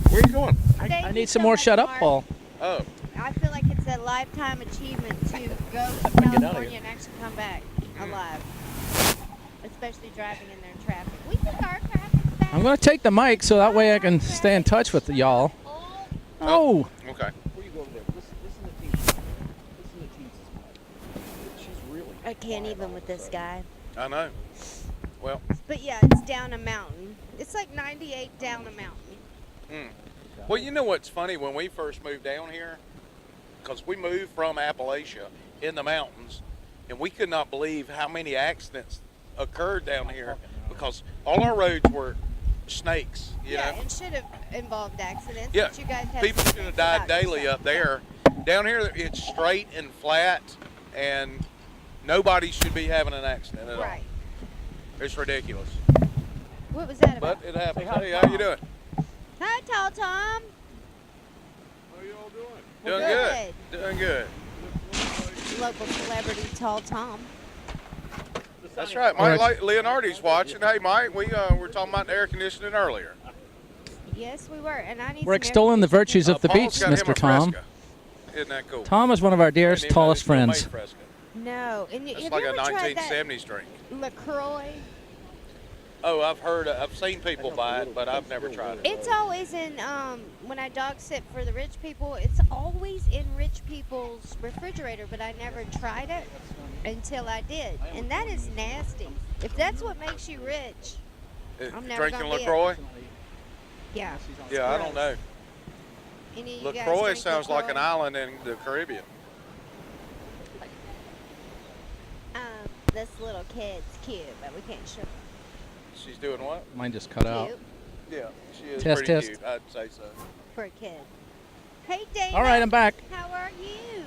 Where you going? I Thank you need so some more much, shut up, Mark. Paul. Oh, I feel like it's a lifetime achievement to go to get out of California here. and actually come back alive. Especially driving in there in traffic. We think our traffic's bad. I'm going to take the mic so that way I can stay in touch with y'all. Oh, okay. Before you go over there, listen to Teance. Listen to Teance's She's really. I can't even with this guy. I know. Well, But yeah, it's down a mountain. It's like 98 down a mountain. well, you know what's funny? When we first moved down here, because we moved from Appalachia in the mountains, and we could not believe how many accidents occurred down here because all our roads were snakes. You Yeah, know? and should have involved accidents. Yeah, But you guys had people some should have things died about daily yourself. up there. Down here, it's straight and flat, and nobody should be having an accident at Right. all. It's ridiculous, What was that about? but it happens. Hey, how you doing? Hi, Tall Tom. Doing good. Doing good. Local celebrity Tall Tom. That's right. All Mike right. Leonardi's watching. Hey, Mike, we were talking about the air conditioning earlier. Yes, we were. And I need We're some extolling the air conditioning. virtues of the Paul's beach, got him a Mr. Tom. Fresca. Isn't that cool? Tom is one of our Didn't dearest, even know tallest they still made friends. Fresca. No. And It's have like you a ever tried that 1970s drink. LaCroix? Oh, I've seen people buy it, but I've never tried it. It's always in, when I dog sit for the rich people, it's always in rich people's refrigerator, but I never tried it until I did. And that is nasty. If that's what makes you rich, I'm never Drinking gonna be it. LaCroix? yeah. Yeah, I don't know. Any of you guys LaCroix drink sounds like an LaCroix? island in the Caribbean. This little kid's cute, but we can't show She's doing what? Mine just cut out. cute Yeah, she is Test, pretty test. cute. I'd say so. for a kid. Hey, Dana. All right, I'm back. How are you?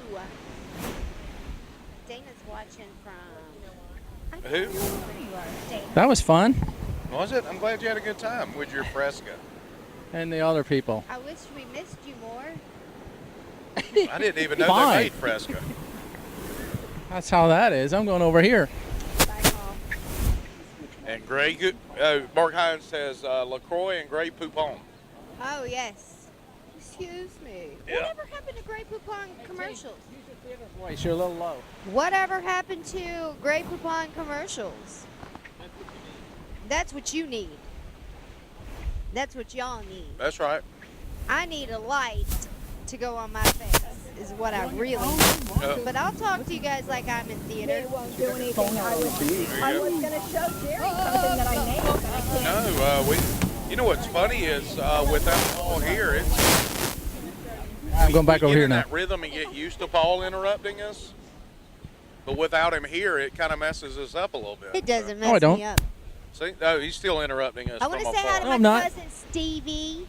Dana's watching from. I don't Who? know where you are, Dana. That was fun. Was it? I'm glad you had a good time with your Fresca. And the other people. I wish we missed you more. I didn't even know Fine. they made Fresca. That's how that is. I'm going over here. Bye, Paul. And Mark Hines says LaCroix and Grey Poupon. Oh, yes. Excuse me. Yeah. Whatever happened to Grey Poupon commercials? Voice, you're a little low. Whatever happened to Grey Poupon commercials? That's what you need. That's what y'all need. That's right. I need a light to go on my face is what I really need. But I'll talk to you guys like I'm in theater. Won't do anything. I was going to show Jerry something that I made, but I can't. No, you know what's funny is without Paul here, it's I'm going back we over get here in now. that rhythm and get used to Paul interrupting us. But without him here, it kind of messes us up a little bit. It doesn't No, I mess don't. me up. See, no, he's still interrupting us I want from to say hi to afar. No, I'm my not. cousin Stevie.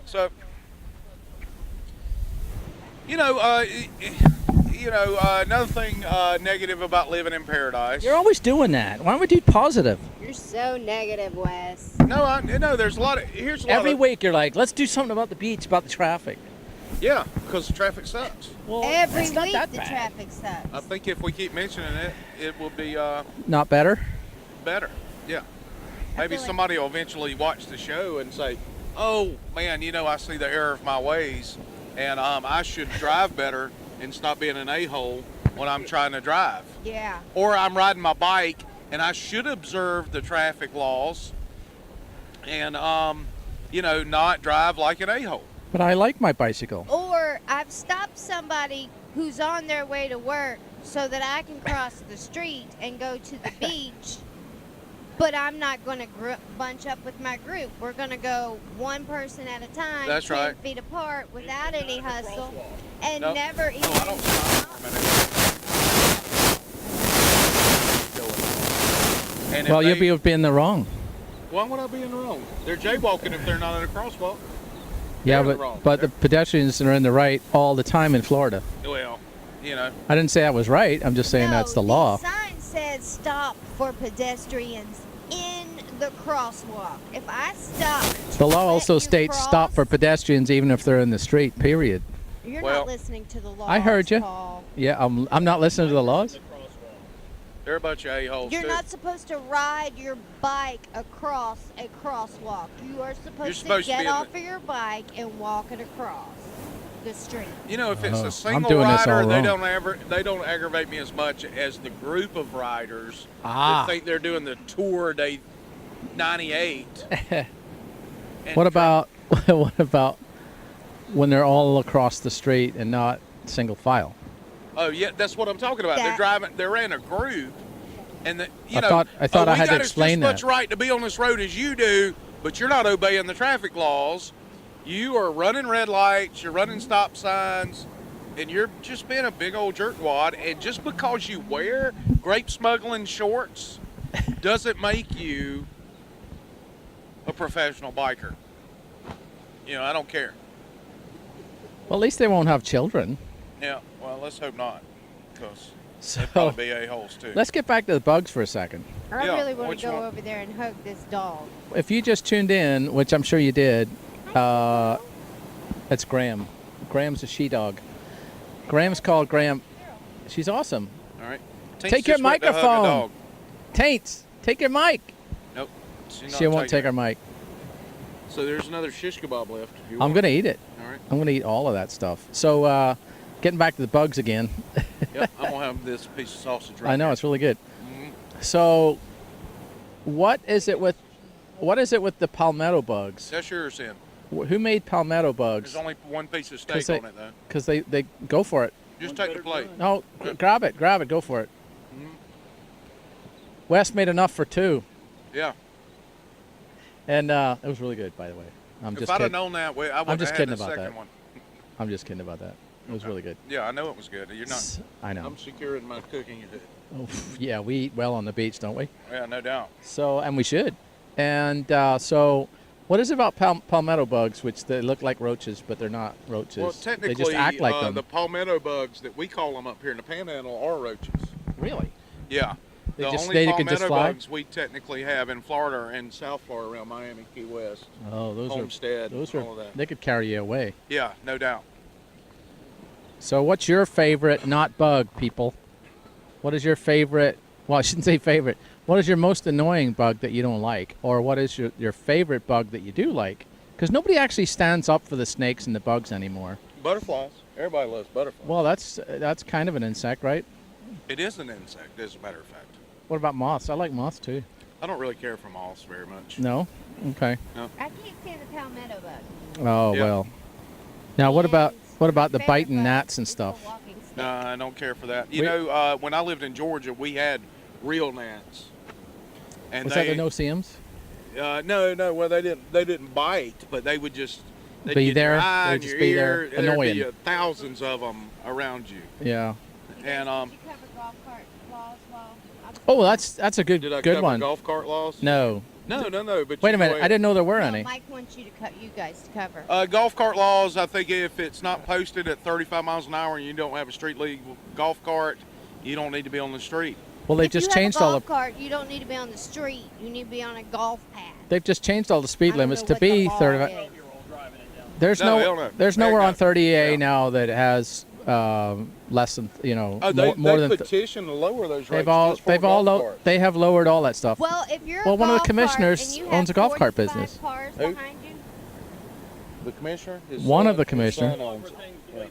So, another thing negative about living in paradise. You're always doing that. Why don't we do positive? You're so negative, Wes. No, there's a lot of. Here's a lot Every of, week you're like, let's do something about the beach, about the traffic. Yeah, because the traffic sucks. Well, Every it's not week that the bad. traffic sucks. I think if we keep mentioning it, it will be Not better. better. Yeah. maybe feel like- somebody will eventually watch the show and say, "Oh man, I see the error of my ways, and I should drive better and stop being an a-hole when I'm trying to drive." Yeah. Or I'm riding my bike and I should observe the traffic laws and not drive like an a-hole. But I like my bicycle. Or I've stopped somebody who's on their way to work so that I can cross the street and go to the beach. But I'm not going to bunch up with my group. We're going to go one person at a time, That's 10 right. feet apart, without any hustle, and Nope. never even. Oh, I don't stop for a minute. And if Well, they- you'll be in the wrong. Why would I be in the wrong? They're jaywalking if they're not at a crosswalk. Yeah, They're in the wrong. but the pedestrians are in the right all the time in Florida. Well, I didn't say I was right. I'm just saying No, that's the law. The sign says stop for pedestrians in the crosswalk. If I stop, The law let also you states cross, stop for pedestrians even if they're in the street. Period. You're Well, not listening to the law. I heard you. Paul. Yeah, I'm not listening to the laws. they're a bunch of a-holes You're too. not supposed to ride your bike across a crosswalk. You are supposed, supposed to to be get in off the- of your bike and walk it across the street. If it's Oh, a I'm single doing this rider, all they wrong. don't aggravate me as much as the group of riders Ah. that think they're doing the tour day 98. And What about what about when they're all across the street and not single file? Oh yeah, that's what I'm talking about. They're in a group, and I thought I had to explain we got as that. much right to be on this road as you do, but you're not obeying the traffic laws. You are running red lights, you're running stop signs, and you're just being a big old jerkwad. And just because you wear grape smuggling shorts doesn't make you a professional biker. I don't care. Well, at least they won't have children. Yeah, well, let's hope not, because So they'd probably be a-holes too. let's get back to the bugs for a second. I Yeah, really want which to go one? over there and hug this dog. If you just tuned in, which I'm sure you did, that's Graham. Graham's a she-dog. Graham's called Graham. She's awesome. All right. Take your just went to hug a microphone. dog. Taints, take your mic. Nope. She won't take her mic. So there's another shish kebab left. If you I'm want. going to eat it. All right. I'm going to eat all of that stuff. So getting back to the bugs again. Yep. I'm gonna have this piece of sausage right I know, here. it's really good. Mhm. So what is it with the palmetto bugs? That's yours, then. Who made palmetto bugs? There's only one piece of 'Cause steak on it, though. Because they go for it. Just take the plate. No, grab it, go for it. Mhm. Wes made enough for two, Yeah. and it was really good, by the way. I'm If just I'd have kidding. known that, I would just have had kidding the about second that. one. I'm just kidding about that. It was really good. Yeah, I know it was good. You're not. I know. I'm secure in my cooking. Oh, yeah, we eat well on the beach, don't we? Yeah, no doubt. So, and we should. And so, what is it about palmetto bugs, which they look like roaches, but they're not roaches? Well, technically, they just act like them. the palmetto bugs that we call them up here in the Panhandle are roaches. Really? Yeah. They the just- only they can palmetto just fly? bugs we technically have in Florida are in South Florida around Miami, Key West, Oh, those Homestead, are those all are. of that. They could carry you away. Yeah, no doubt. So, what's your favorite not bug, people? What is your favorite? Well, I shouldn't say favorite. What is your most annoying bug that you don't like, or what is your favorite bug that you do like? Because nobody actually stands up for the snakes and the bugs anymore. Butterflies. Everybody loves butterflies. Well, that's kind of an insect, right? It is an insect, as a matter of fact. What about moths? I like moths too. I don't really care for moths very much. No? Okay. I can't stand the palmetto bug. Oh Yeah. well. Now what about the Favorite biting bug gnats and is the stuff? walking stick. No, I don't care for that. You We- know, when I lived in Georgia, we had real gnats. And Was that the no-see-ums? No. Well, they didn't bite, but they would just they'd Be get there, Your eye they'd and just your be ear, there, and there'd annoying. be thousands of them around you. Yeah. And Did you cover golf cart claws while I was Oh, that's a good did I good cover one. golf cart laws? No. No. But Wait you a minute. go I didn't know there were No, any. Mike wants you guys to cover. Golf cart laws, I think if it's not posted at 35 miles an hour and you don't have a street legal golf cart, you don't need to be on the street. Well, they've If just you changed have a all golf the cart, you don't need to be on the street. You need to be on a golf path. they've just changed all the speed I don't limits know to what the be law 35. is. There's No, hell no. there's nowhere Heck on no. 30A Yeah. now that has less than Oh, more they than. petition to lower those rates. They have lowered all that stuff. Well, if you're Well, a one of the golf commissioners cart and you owns have a golf cart 45 business. Cars Who? behind you, The commissioner? One of the commissioners. Over things the way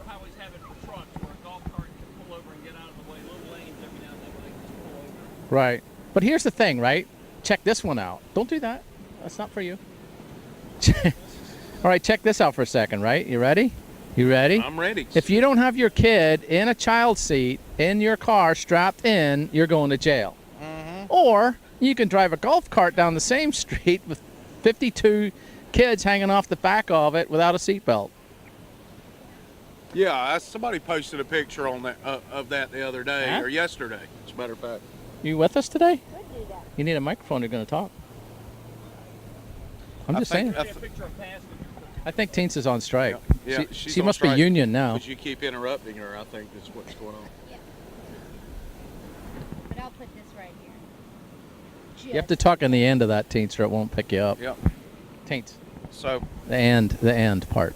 highways have it for trucks, where a golf cart can pull over and get out of the way. Little lanes every now and then, where they can pull over. Right. But here's the thing, right? Check this one out. Don't do that. That's not for you. All right, check this out for a second, right? You ready? You ready? I'm ready. If you don't have your kid in a child seat in your car strapped in, you're going to jail. Or you can drive a golf cart down the same street with 52 kids hanging off the back of it without a seatbelt. Yeah, somebody posted a picture on that of that the other day, Huh? or yesterday, as a matter of fact. You with us today? could do that. You need a microphone. You're going to talk. I'm I just think- saying. Take a picture of passengers. I think Teance is on strike. Yeah, she's she on must strike. be union now. But you keep interrupting her, I think is what's going on. But I'll put this right here. You have to talk in the end of that, Teance, or it won't pick you up. Yep. Teance. So The end part.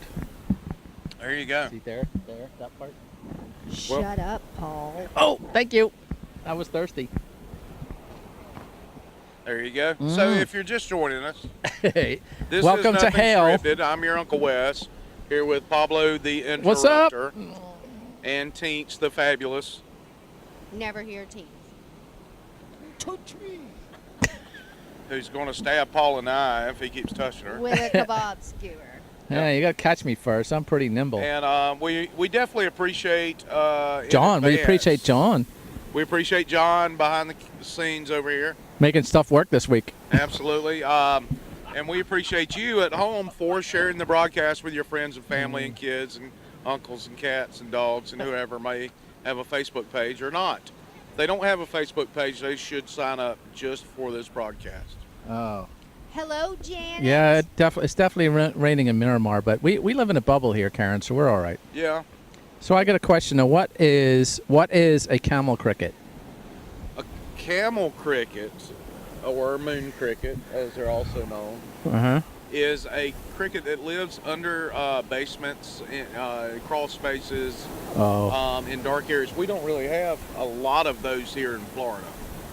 there you go. See there, that part. Shut up, Paul. Oh, thank you. I was thirsty. There you go. So if you're just joining us, Hey, this welcome is to Nothing Hale. Scripted. I'm your Uncle Wes, here with Pablo the Interrupter. What's up? And Teance the Fabulous. Never hear teens. Who's going to stab Paul in the eye if he keeps touching her. With a kebab skewer. Yeah, you got to catch me first. I'm pretty nimble. And we definitely appreciate in John, we advance- appreciate John We appreciate John behind the scenes over here. making stuff work this week. Absolutely. And we appreciate you at home for sharing the broadcast with your friends and family and kids and uncles and cats and dogs and whoever may have a Facebook page or not. If they don't have a Facebook page, they should sign up just for this broadcast. Oh. Hello, Janet. Yeah, it's definitely raining in Miramar, but we live in a bubble here, Karen, so we're all right. Yeah. So I got a question. Now, what is a camel cricket? A camel cricket, or moon cricket, as they're also known, Uh-huh. is a cricket that lives under basements, in, crawl spaces, Oh, in dark areas. We don't really have a lot of those here in Florida.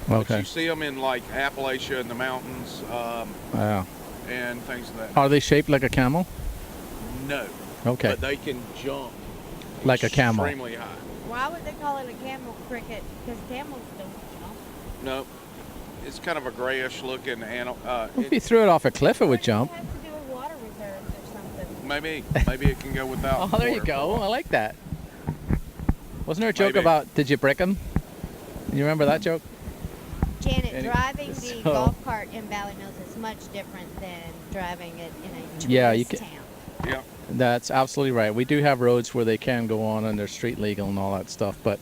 But okay. you see them in like Appalachia and the mountains Wow. and things of that. Are they shaped like a camel? No. Okay. But they can jump Like a camel. extremely high. Why would they call it a camel cricket? Because camels don't jump. No. It's kind of a grayish looking animal. If you threw it off a cliff, it would jump. It has to do with water reserves or something. maybe it can go without. Oh, there you water. go. I like that. Wasn't there a joke Maybe. about, did you brick them? You remember that joke? Janet, Any- driving the so- golf cart in Valley Mills is much different than driving it in a tourist Yeah, you town. Yeah. That's absolutely right. We do have roads where they can go on and they're street legal and all that stuff, but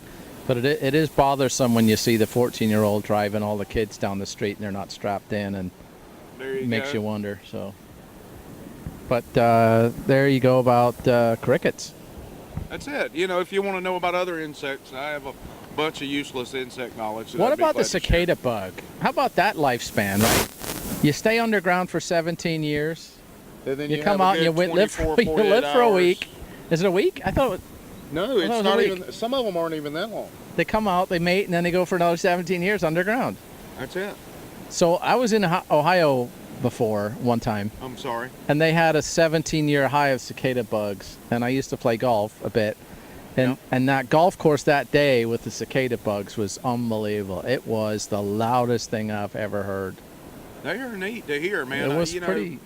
it is bothersome when you see the 14-year-old driving all the kids down the street and they're not strapped in, and There you makes go. you wonder. So, but there you go about crickets. That's it. You know, if you want to know about other insects, I have a bunch of useless insect knowledge. that What I'd be about the glad to share. cicada bug? How about that lifespan, right? You stay underground for 17 years. And then You have come a out and you good live for 24, 48 a hours. week. Is it a week? I thought No, thought it it's was a not week. even. Some of them aren't even that long. they come out, they mate, and then they go for another 17 years underground. That's it. So I was in Ohio before one time, I'm sorry. and they had a 17-year high of cicada bugs, and I used to play golf a bit. And that golf course that day with the cicada bugs was unbelievable. It was the loudest thing I've ever heard. They are neat to hear, man. It was you know, pretty.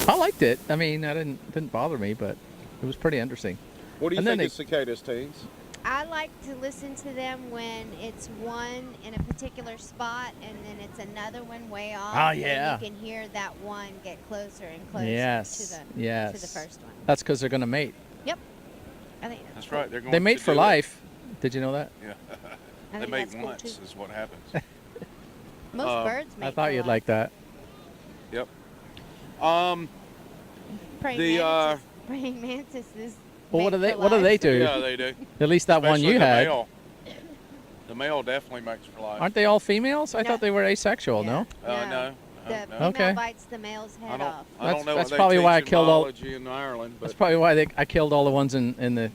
I liked it. I mean, I didn't bother me, but it was pretty interesting. What do you and then think of cicadas, teens? I like to listen to them when it's one in a particular spot and then it's another one way off. Oh, yeah. And you can hear that one get closer and closer Yes. to the first one. That's because they're going to mate. Yep. I think That's right. They're going. They mate to for do it. life. Did you know that? Yeah. I They think mate that's cool, once too. is what happens. Most birds mate I thought for you'd life. like that. Yep. Praying praying mantises. Well, what mate do they? for What do life. they do? Yeah, they do. At least that one Especially you the had. Male. The male definitely makes for life. Aren't they all females? I No. thought they were asexual. No. No. The no. female Okay. bites the male's I head don't. off. I don't know That's what they probably teach why I in killed all- biology in Ireland, but That's probably why I killed all the ones in the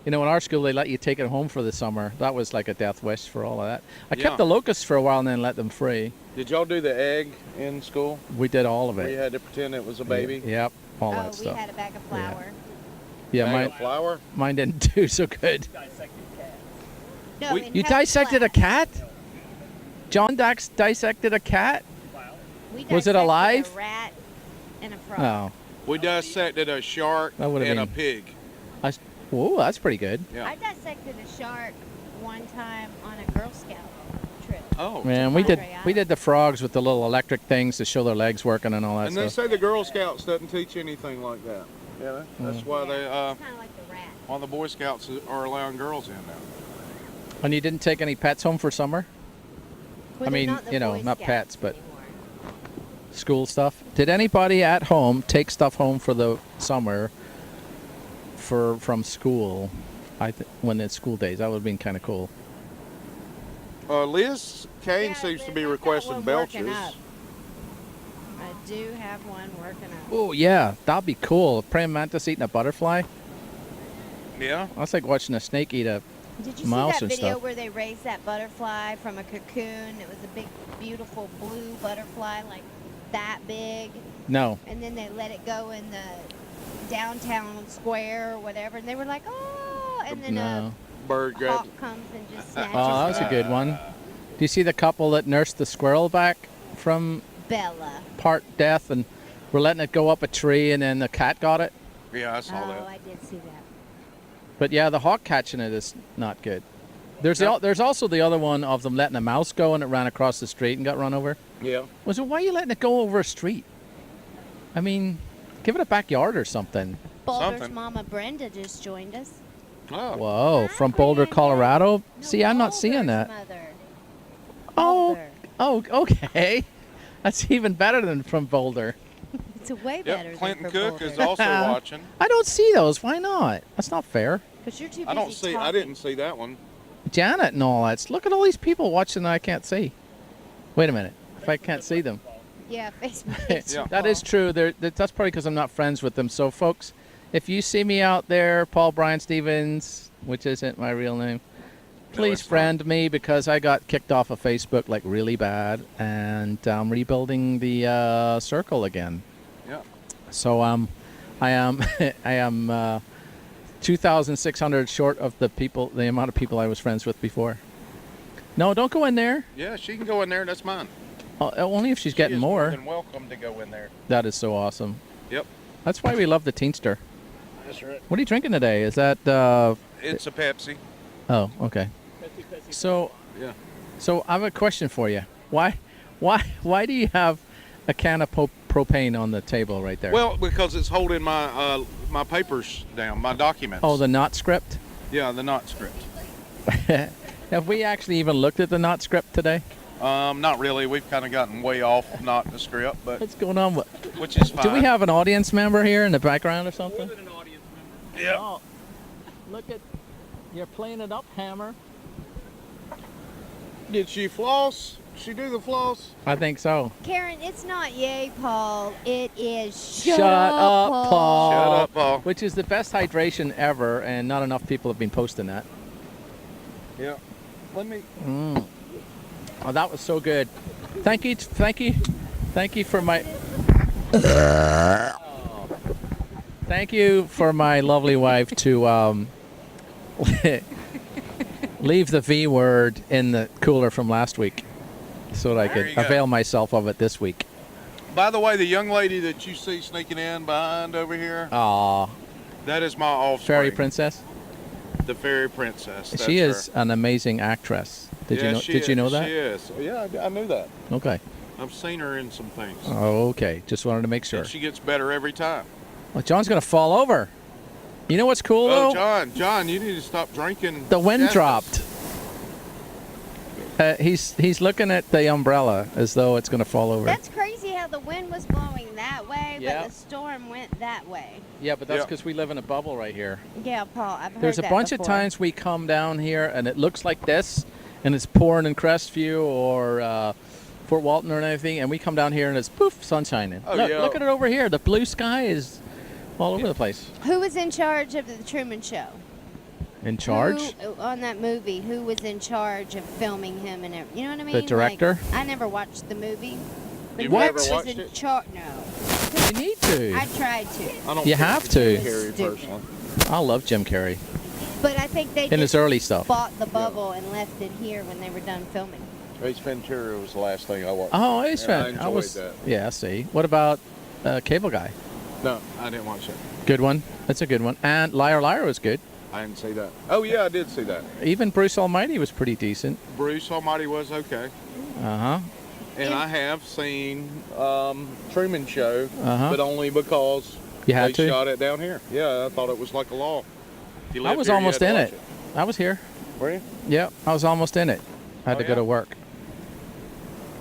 You know, in our school, they let you take it home for the summer. That was like a death wish for all of that. I Yeah. kept the locusts for a while and then let them free. Did y'all do the egg in school? We did all of Where you it. had to pretend it was a baby? Yep, all Oh, that we stuff. had a bag of flour. Yeah, Bag mine, of flour? mine didn't do so good. No, We- in You health dissected a class, cat? John Dax dissected a cat? we Was it dissected alive? A rat and a frog. Oh, We dissected a shark That would've and a been- pig. whoa, that's pretty good. Yeah. I dissected a shark one time on a Girl Scout trip. Oh. Man, we did the frogs with the little electric things to show their legs working and all that And they stuff. say the Girl Scouts doesn't teach anything like that. Yeah, that's why they, It's kind of like the rat. why the Boy Scouts are allowing girls in now. And you didn't take any pets home for summer? Well, I they're mean, not the you know, Boy not Scouts pets, but anymore. school stuff. Did anybody at home take stuff home for the summer from school? When it's school days, that would have been kind of cool. Liz Kane Yeah, seems to Liz, be I've got requesting one working belches. up. I do have one working up. Oh yeah, that'd be cool. A praying mantis eating a butterfly. Yeah. That's like watching a snake eat a. Did you Mouse see that and video stuff. where they raised that butterfly from a cocoon? It was a big, beautiful blue butterfly, like that big. No. And then they let it go in the downtown square or whatever. And they were like, oh. And then No. Bird a grabbed hawk comes and just snatches Oh, that was a good one. Do you see the couple that nursed the squirrel back from Bella. part death and were letting it go up a tree and then the cat got it? Yeah, I saw Oh, that. I did see that. But yeah, the hawk catching it is not good. There's No. there's also the other one of them letting a mouse go and it ran across the street and got run over. Yeah. Was it why are you letting it go over a street? I mean, give it a backyard or something. Boulder's Something. mama Brenda just joined us. Oh. Whoa, Hi, from Boulder, Brenda. Colorado. No, See, I'm not seeing Boulder's that. Mother. Oh, Boulder. okay. That's even better than from Boulder. It's a way better Yep. Clinton than for Cook is Boulder. also watching. I don't see those. Why not? That's not fair. 'Cause you're too busy I don't see. I talking. didn't see that one. Janet and all that. Look at all these people watching that I can't see. Wait a minute. If I can't see them. Yeah, Facebook. Yeah. That is true. That's probably because I'm not friends with them. So, folks, if you see me out there, Paul Brian Stevens, which isn't my real name, please it's fine. friend me because I got kicked off of Facebook like really bad, and I'm rebuilding the circle again. Yeah. So I am I am 2,600 short of the amount of people I was friends with before. No, don't go in there. Yeah, she can go in there. That's mine. Only if she's She getting is more. than welcome to go in there. That is so awesome. Yep. That's why we love the Teamster. That's right. What are you drinking today? Is that? It's a Pepsi. Oh, okay. So, Yeah. so I have a question for you. Why do you have a can of propane on the table right there? Well, because it's holding my my papers down, my documents. Oh, the not script. Yeah, the not script. Have we actually even looked at the not script today? Not really. We've kind of gotten way off not the script, but What's going on? which is fine. Do we have an audience member here in the background or something? More than an audience member. Yeah. Oh, look at, you're playing it up, Hammer. Did she floss? She do the floss? I think so. Karen, it's not yay, Paul. It is Shut up, Paul. Shut up, Paul. Which is the best hydration ever, and not enough people have been posting that. Yeah. Let me. Oh, that was so good. Thank you for my. Thank you for my lovely wife to leave the V word in the cooler from last week, so that I There could you go. avail myself of it this week. By the way, the young lady that you see sneaking in behind over here, Aw, that is my offspring. fairy princess. The fairy princess. That's She is her. an amazing actress. Did Yeah, you know? she Did you know is. that? She is. Yeah, I knew that. Okay. I've seen her in some things. Oh, okay. Just wanted to make sure. And she gets better every time. Well, John's gonna fall over. You know what's cool Oh, though? John, you need to stop drinking. The wind Shasta. dropped. He's looking at the umbrella as though it's gonna fall over. That's crazy how the wind was blowing that way, Yeah. but the storm went that way. Yeah, but that's Yeah. because we live in a bubble right here. Yeah, Paul, I've heard There's a that bunch of before. times we come down here and it looks like this, and it's pouring in Crestview or Fort Walton or anything, and we come down here and it's poof, sun shining. Oh, look, yeah. look at it over here. The blue sky is all over the place. Who was in charge of the Truman Show? In charge? On that movie, who was in charge of filming him and everything? You know what I mean? The director? Like, I never watched the movie. But You've What? never was watched in it? No. You need to. I tried to. I don't You care have for to. Jim Carrey Stupid. personally. I love Jim Carrey. But I think they In his just early stuff. bought the bubble and left it here when they were done filming. Ace Ventura was the last thing I watched. Oh, Ace And I Ventura. enjoyed was. that. Yeah, see. What about Cable Guy? No, I didn't watch it. Good one. That's a good one. And Liar Liar was good. I didn't see that. Oh yeah, I did see that. Even Bruce Almighty was pretty decent. Bruce Almighty was okay. Uh-huh. And I have seen Truman Show, Uh-huh. but only because You had they to? shot it down here. Yeah, I thought it was like a law. If you I lived was here, you almost had in to it. watch I was here. Were you? Yep, I was almost in it. I had Oh, to go yeah? to work.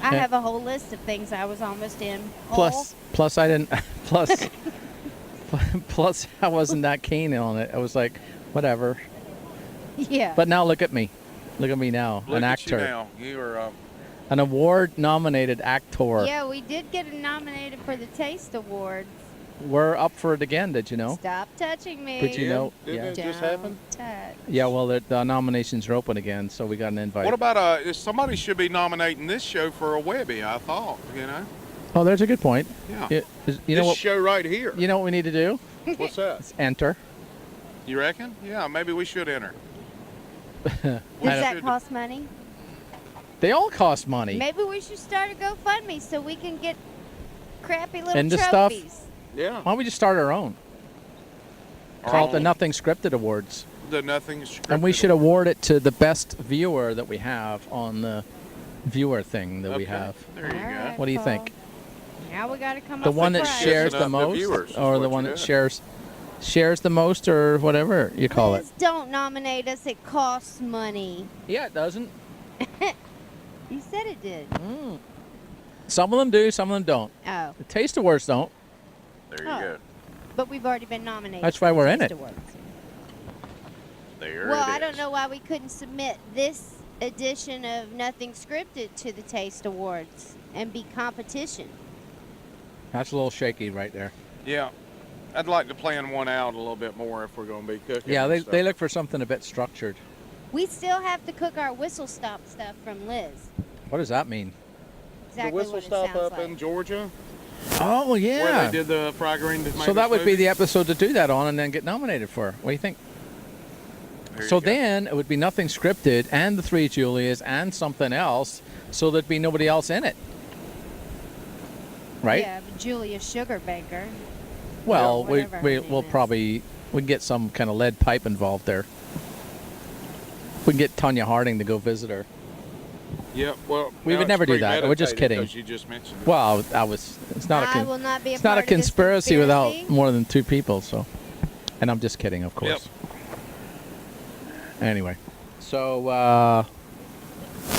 I Yeah. have a whole list of things I was almost in. Plus I didn't. Plus I wasn't that keen on it. I was like, whatever. Yeah. But now look at me. Look at me now, Look an at actor, you now. You are. an award-nominated actor. Yeah, we did get nominated for the Taste Awards. We're up for it again. Did you know? Stop touching me. Did you know? Didn't Yeah. it just Don't happen? touch. Yeah. Well, the nominations are open again, so we got an invite. What about somebody should be nominating this show for a Webby? I thought, you know. Oh, there's a good point. Yeah. You This know what? show right here. You know what we need to do? What's that? It's enter. You reckon? Yeah, maybe we should enter. Does I that don't- cost money? They all cost money. Maybe we should start a GoFundMe so we can get crappy little And the stuff- trophies. Yeah. Why don't we just start our own? Call it the Nothing Scripted Awards. The nothing scripted. And we should award it to the best viewer that we have on the viewer thing that we Okay. have. There you All right, What do you Paul. think? Now we got to come The up one with that a prize. shares Up the the most, viewers is or the what one you that did. shares the most, or whatever you call it. Please don't nominate us. It costs money. Yeah, it doesn't. You said it did. Some of them do, some of them don't. Oh, The Taste Awards don't. There you Oh. go. but we've already been nominated. That's for why the we're in Taste it. Awards. There Well, it I don't is. know why we couldn't submit this edition of Nothing Scripted to the Taste Awards and be competition. That's a little shaky right there. Yeah. I'd like to plan one out a little bit more if we're going to be cooking. Yeah, and they stuff. look for something a bit structured. We still have to cook our whistle stop stuff from Liz. What does that mean? Exactly the whistle what it stop sounds up like. in Georgia Oh, where yeah. they did the Fry Green So Tomatoes that would be movie. the episode to do that on and then get nominated for. What do you think? There you So go. then it would be Nothing Scripted and the Three Julias and something else, so there'd be nobody else in it. Right? Yeah, but Julia Sugarbaker. Well, Yeah, whatever her we'll name is. probably we can get some kind of lead pipe involved there. We can get Tanya Harding to go visit her. Yeah, well, We now would it's never do that. We're just premeditated kidding. because you just mentioned it. Well, it's not a I will not be a it's not part a of this conspiracy without conspiracy. more than two people. So, and I'm just kidding, of course. Anyway, so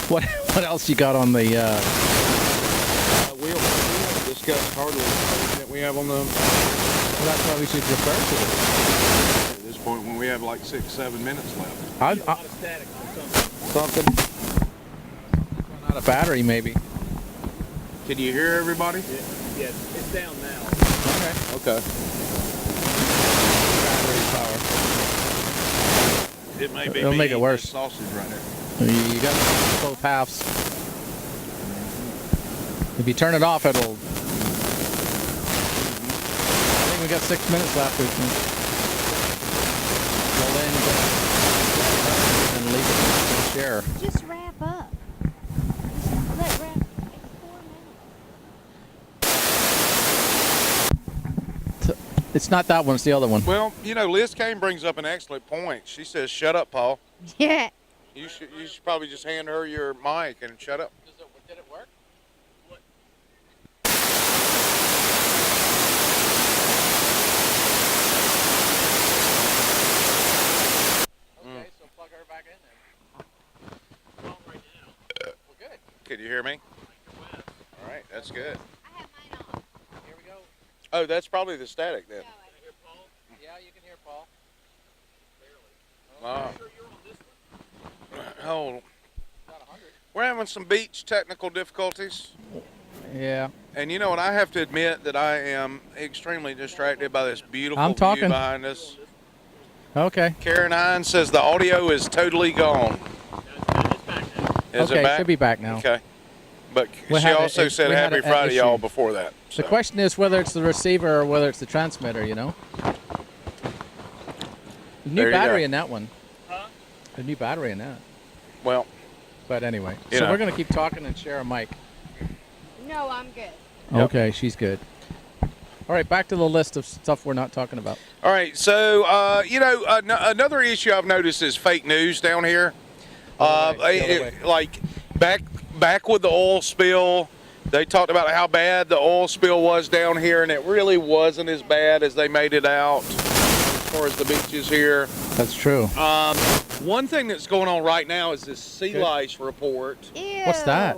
what else you got on the? We haven't discussed hardly anything that we have on the Well, that's why we should refer to at this point when we have like 6-7 minutes left. it. I, A lot of static or something. something. Not a battery, maybe. Can you hear everybody? Yeah, it's down now. Okay. Okay. Battery power. It may be It'll me make it eating worse. that sausage right there. You got both halves. If you turn it off, it'll. I think we got 6 minutes left. We can roll in and leave it and share. Just wrap up. Just let wrap. It's 4 minutes. It's not that one; it's the other one. Well, you know, Liz Kane brings up an excellent point. She says, "Shut up, Paul. Yeah. You should probably just hand her your mic and shut up." Did it work? Okay, so plug her back in then. Well, right now. We're good. Can you hear me? All right, that's good. I have mine on. Here we go. Oh, that's probably the static then. Yeah, you can hear Paul. Oh. Sure you're on this one? Oh, About 100. we're having some beach technical difficulties. Yeah. And you know what? I have to admit that I am extremely distracted by this beautiful I'm talking. view behind us. Okay. Karen Hines says the audio is totally gone. It's back now. Is Okay, it back? should be back now. Okay. But We she had also said we had Happy an Friday, y'all, issue. before that. The question is whether it's the receiver or whether it's the transmitter, you know? New There you battery go. in that one. Huh? A new battery in that. Well, But anyway, You so know. we're going to keep talking and share a mic. No, I'm good. Yep. Okay, she's good. All right, back to the list of stuff we're not talking about. all right. So, another issue I've noticed is fake news down here. The other way. Like back with the oil spill, they talked about how bad the oil spill was down here, and it really wasn't as bad as they made it out as far as the beaches here. That's true. One thing that's going on right now is this sea Good. lice report. Ew. What's that?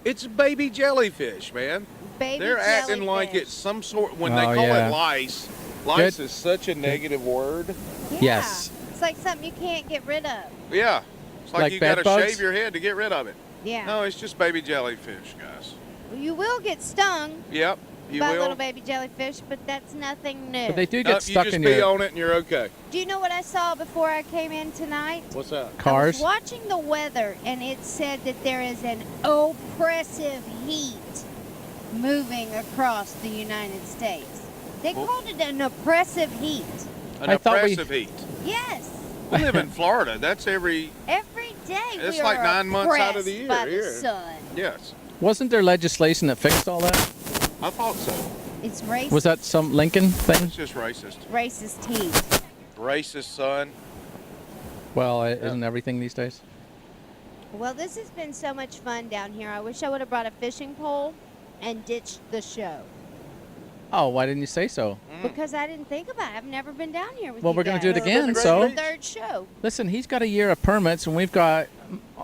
It's baby jellyfish, man. Baby They're acting like jellyfish. it's some sort. When they Oh, call yeah. it lice, lice Good. is such a negative word. Yeah. Yes. It's like something you can't get rid of. Yeah, it's like, Like you bed got to bugs? shave your head to get rid of it. Yeah. No, it's just baby jellyfish, guys. You will get stung Yep, you by will. little baby jellyfish, but that's nothing new. But they do Nope, get stuck you just in pee your on it and you're okay. Do you know what I saw before I came in tonight? What's that? I cars. was watching the weather, and it said that there is an oppressive heat moving across the United States. They Well- called it an oppressive heat. An I thought we- oppressive heat. Yes. We live in Florida. That's every Every day It's we like are 9 months out of the oppressed year by here. the sun. yes. Wasn't there legislation that fixed all that? I thought so. It's racist. Was that some Lincoln thing? It's just racist. Racist heat. Racist, son. Well, isn't everything these days? Well, this has been so much fun down here. I wish I would have brought a fishing pole and ditched the show. Oh, why didn't you say so? Because I didn't think about it. I've never been down here with Well, you we're going to do it guys. again, Great so. Beach. Third show. Listen, he's got a year of permits, and we've got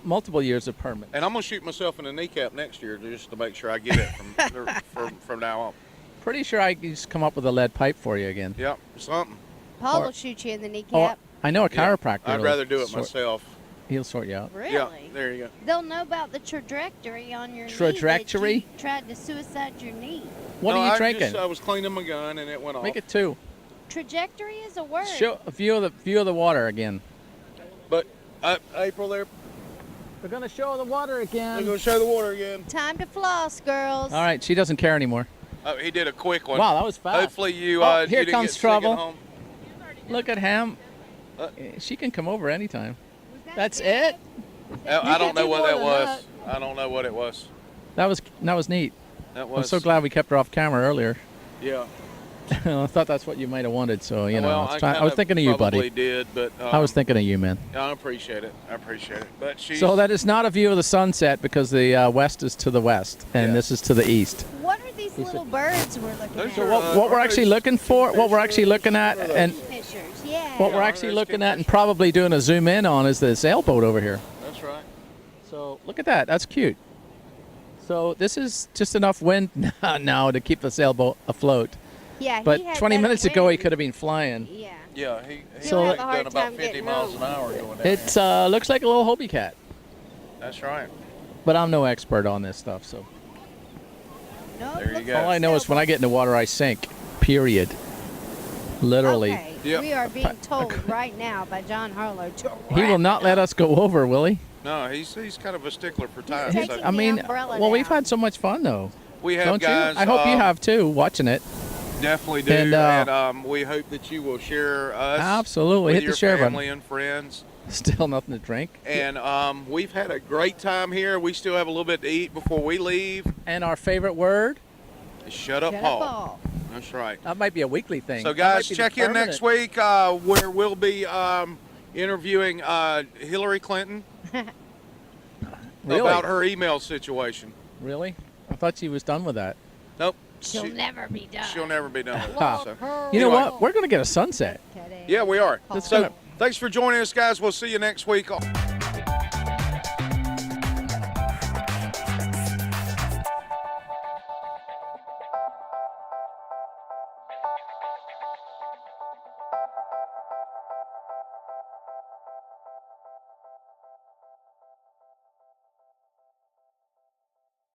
multiple years of permits. And I'm gonna shoot myself in the kneecap next year just to make sure I get it from now on. Pretty sure I can just come up with a lead pipe for you again. Yep, something. Paul Or- will shoot you in the Oh, kneecap. I know a Yeah, chiropractor. I'd will rather do it sort- myself. He'll sort you out. Really? Yeah, there you go. They'll know about the trajectory on your knee. Trajectory? That you tried to suicide your knee. What No, are you I drinking? I was cleaning my gun and it went off. Make it 2. Trajectory is a word. Show a view of the water again. But April, there. We're gonna show the water We're again. gonna show the water again. Time to floss, girls. All right, she doesn't care anymore. Oh, he did a quick one. Wow, that was fast. Hopefully you. Oh, you here didn't comes get sick trouble. At home. Look at him. Uh, She can come over anytime. Was that That's good? it. I don't can know do what more that than was. I don't know what it was. That was neat. That I'm was. so glad we kept her off camera earlier. Yeah. I thought that's what you might have wanted, so you know. Well, I was thinking of you, probably buddy. did, but I was thinking of you, man. I appreciate it. I appreciate it. But she. So that is not a view of the sunset because the west is to the west and Yeah. this is to the east. What are these little birds we're looking Those at? are, What we're actually looking for, what we're actually looking at, and Fishers, yeah. what we're Yeah, actually those looking at and kingfishers. probably doing a zoom in on is the sailboat over here. That's right. So look at that. That's cute. So this is just enough wind now to keep the sailboat afloat. Yeah, But he had 20 better minutes ago, he wind. could have been flying. Yeah. Yeah, he So- had have a hard done about time 50 getting miles home. an hour going down. It looks like a little Hobie cat, That's right. but I'm no expert on this stuff. So No, There you looks go. like all I know is when I get in the water, I sink. Period. Literally. Okay. Yep. We are being told right now by John Harlow to He will not let us go over, will he? No, he's kind of a stickler for time. taking So I mean, the umbrella well, we've down. had so much fun though. we have Don't guys. you? I hope you have too, watching it. Definitely do, And, and we hope that you will share us. Absolutely. With Hit the your share button. family and friends. Still nothing to drink. And we've had a great time here. We still have a little bit to eat before we leave. And our favorite word? Shut up, Shut Paul. up, Paul. That's right. That might be a weekly thing. So, That guys, might be the check in next permanent- week where we'll be interviewing Hillary Clinton Really? about her email situation. Really? I thought she was done with that. Nope. She'll never be done. She'll never be done with Ha. it. So. You know Anyway. what? We're going to get a sunset. Kidding. Yeah, we are. That's So, gonna- thanks for joining us, guys. We'll see you next week.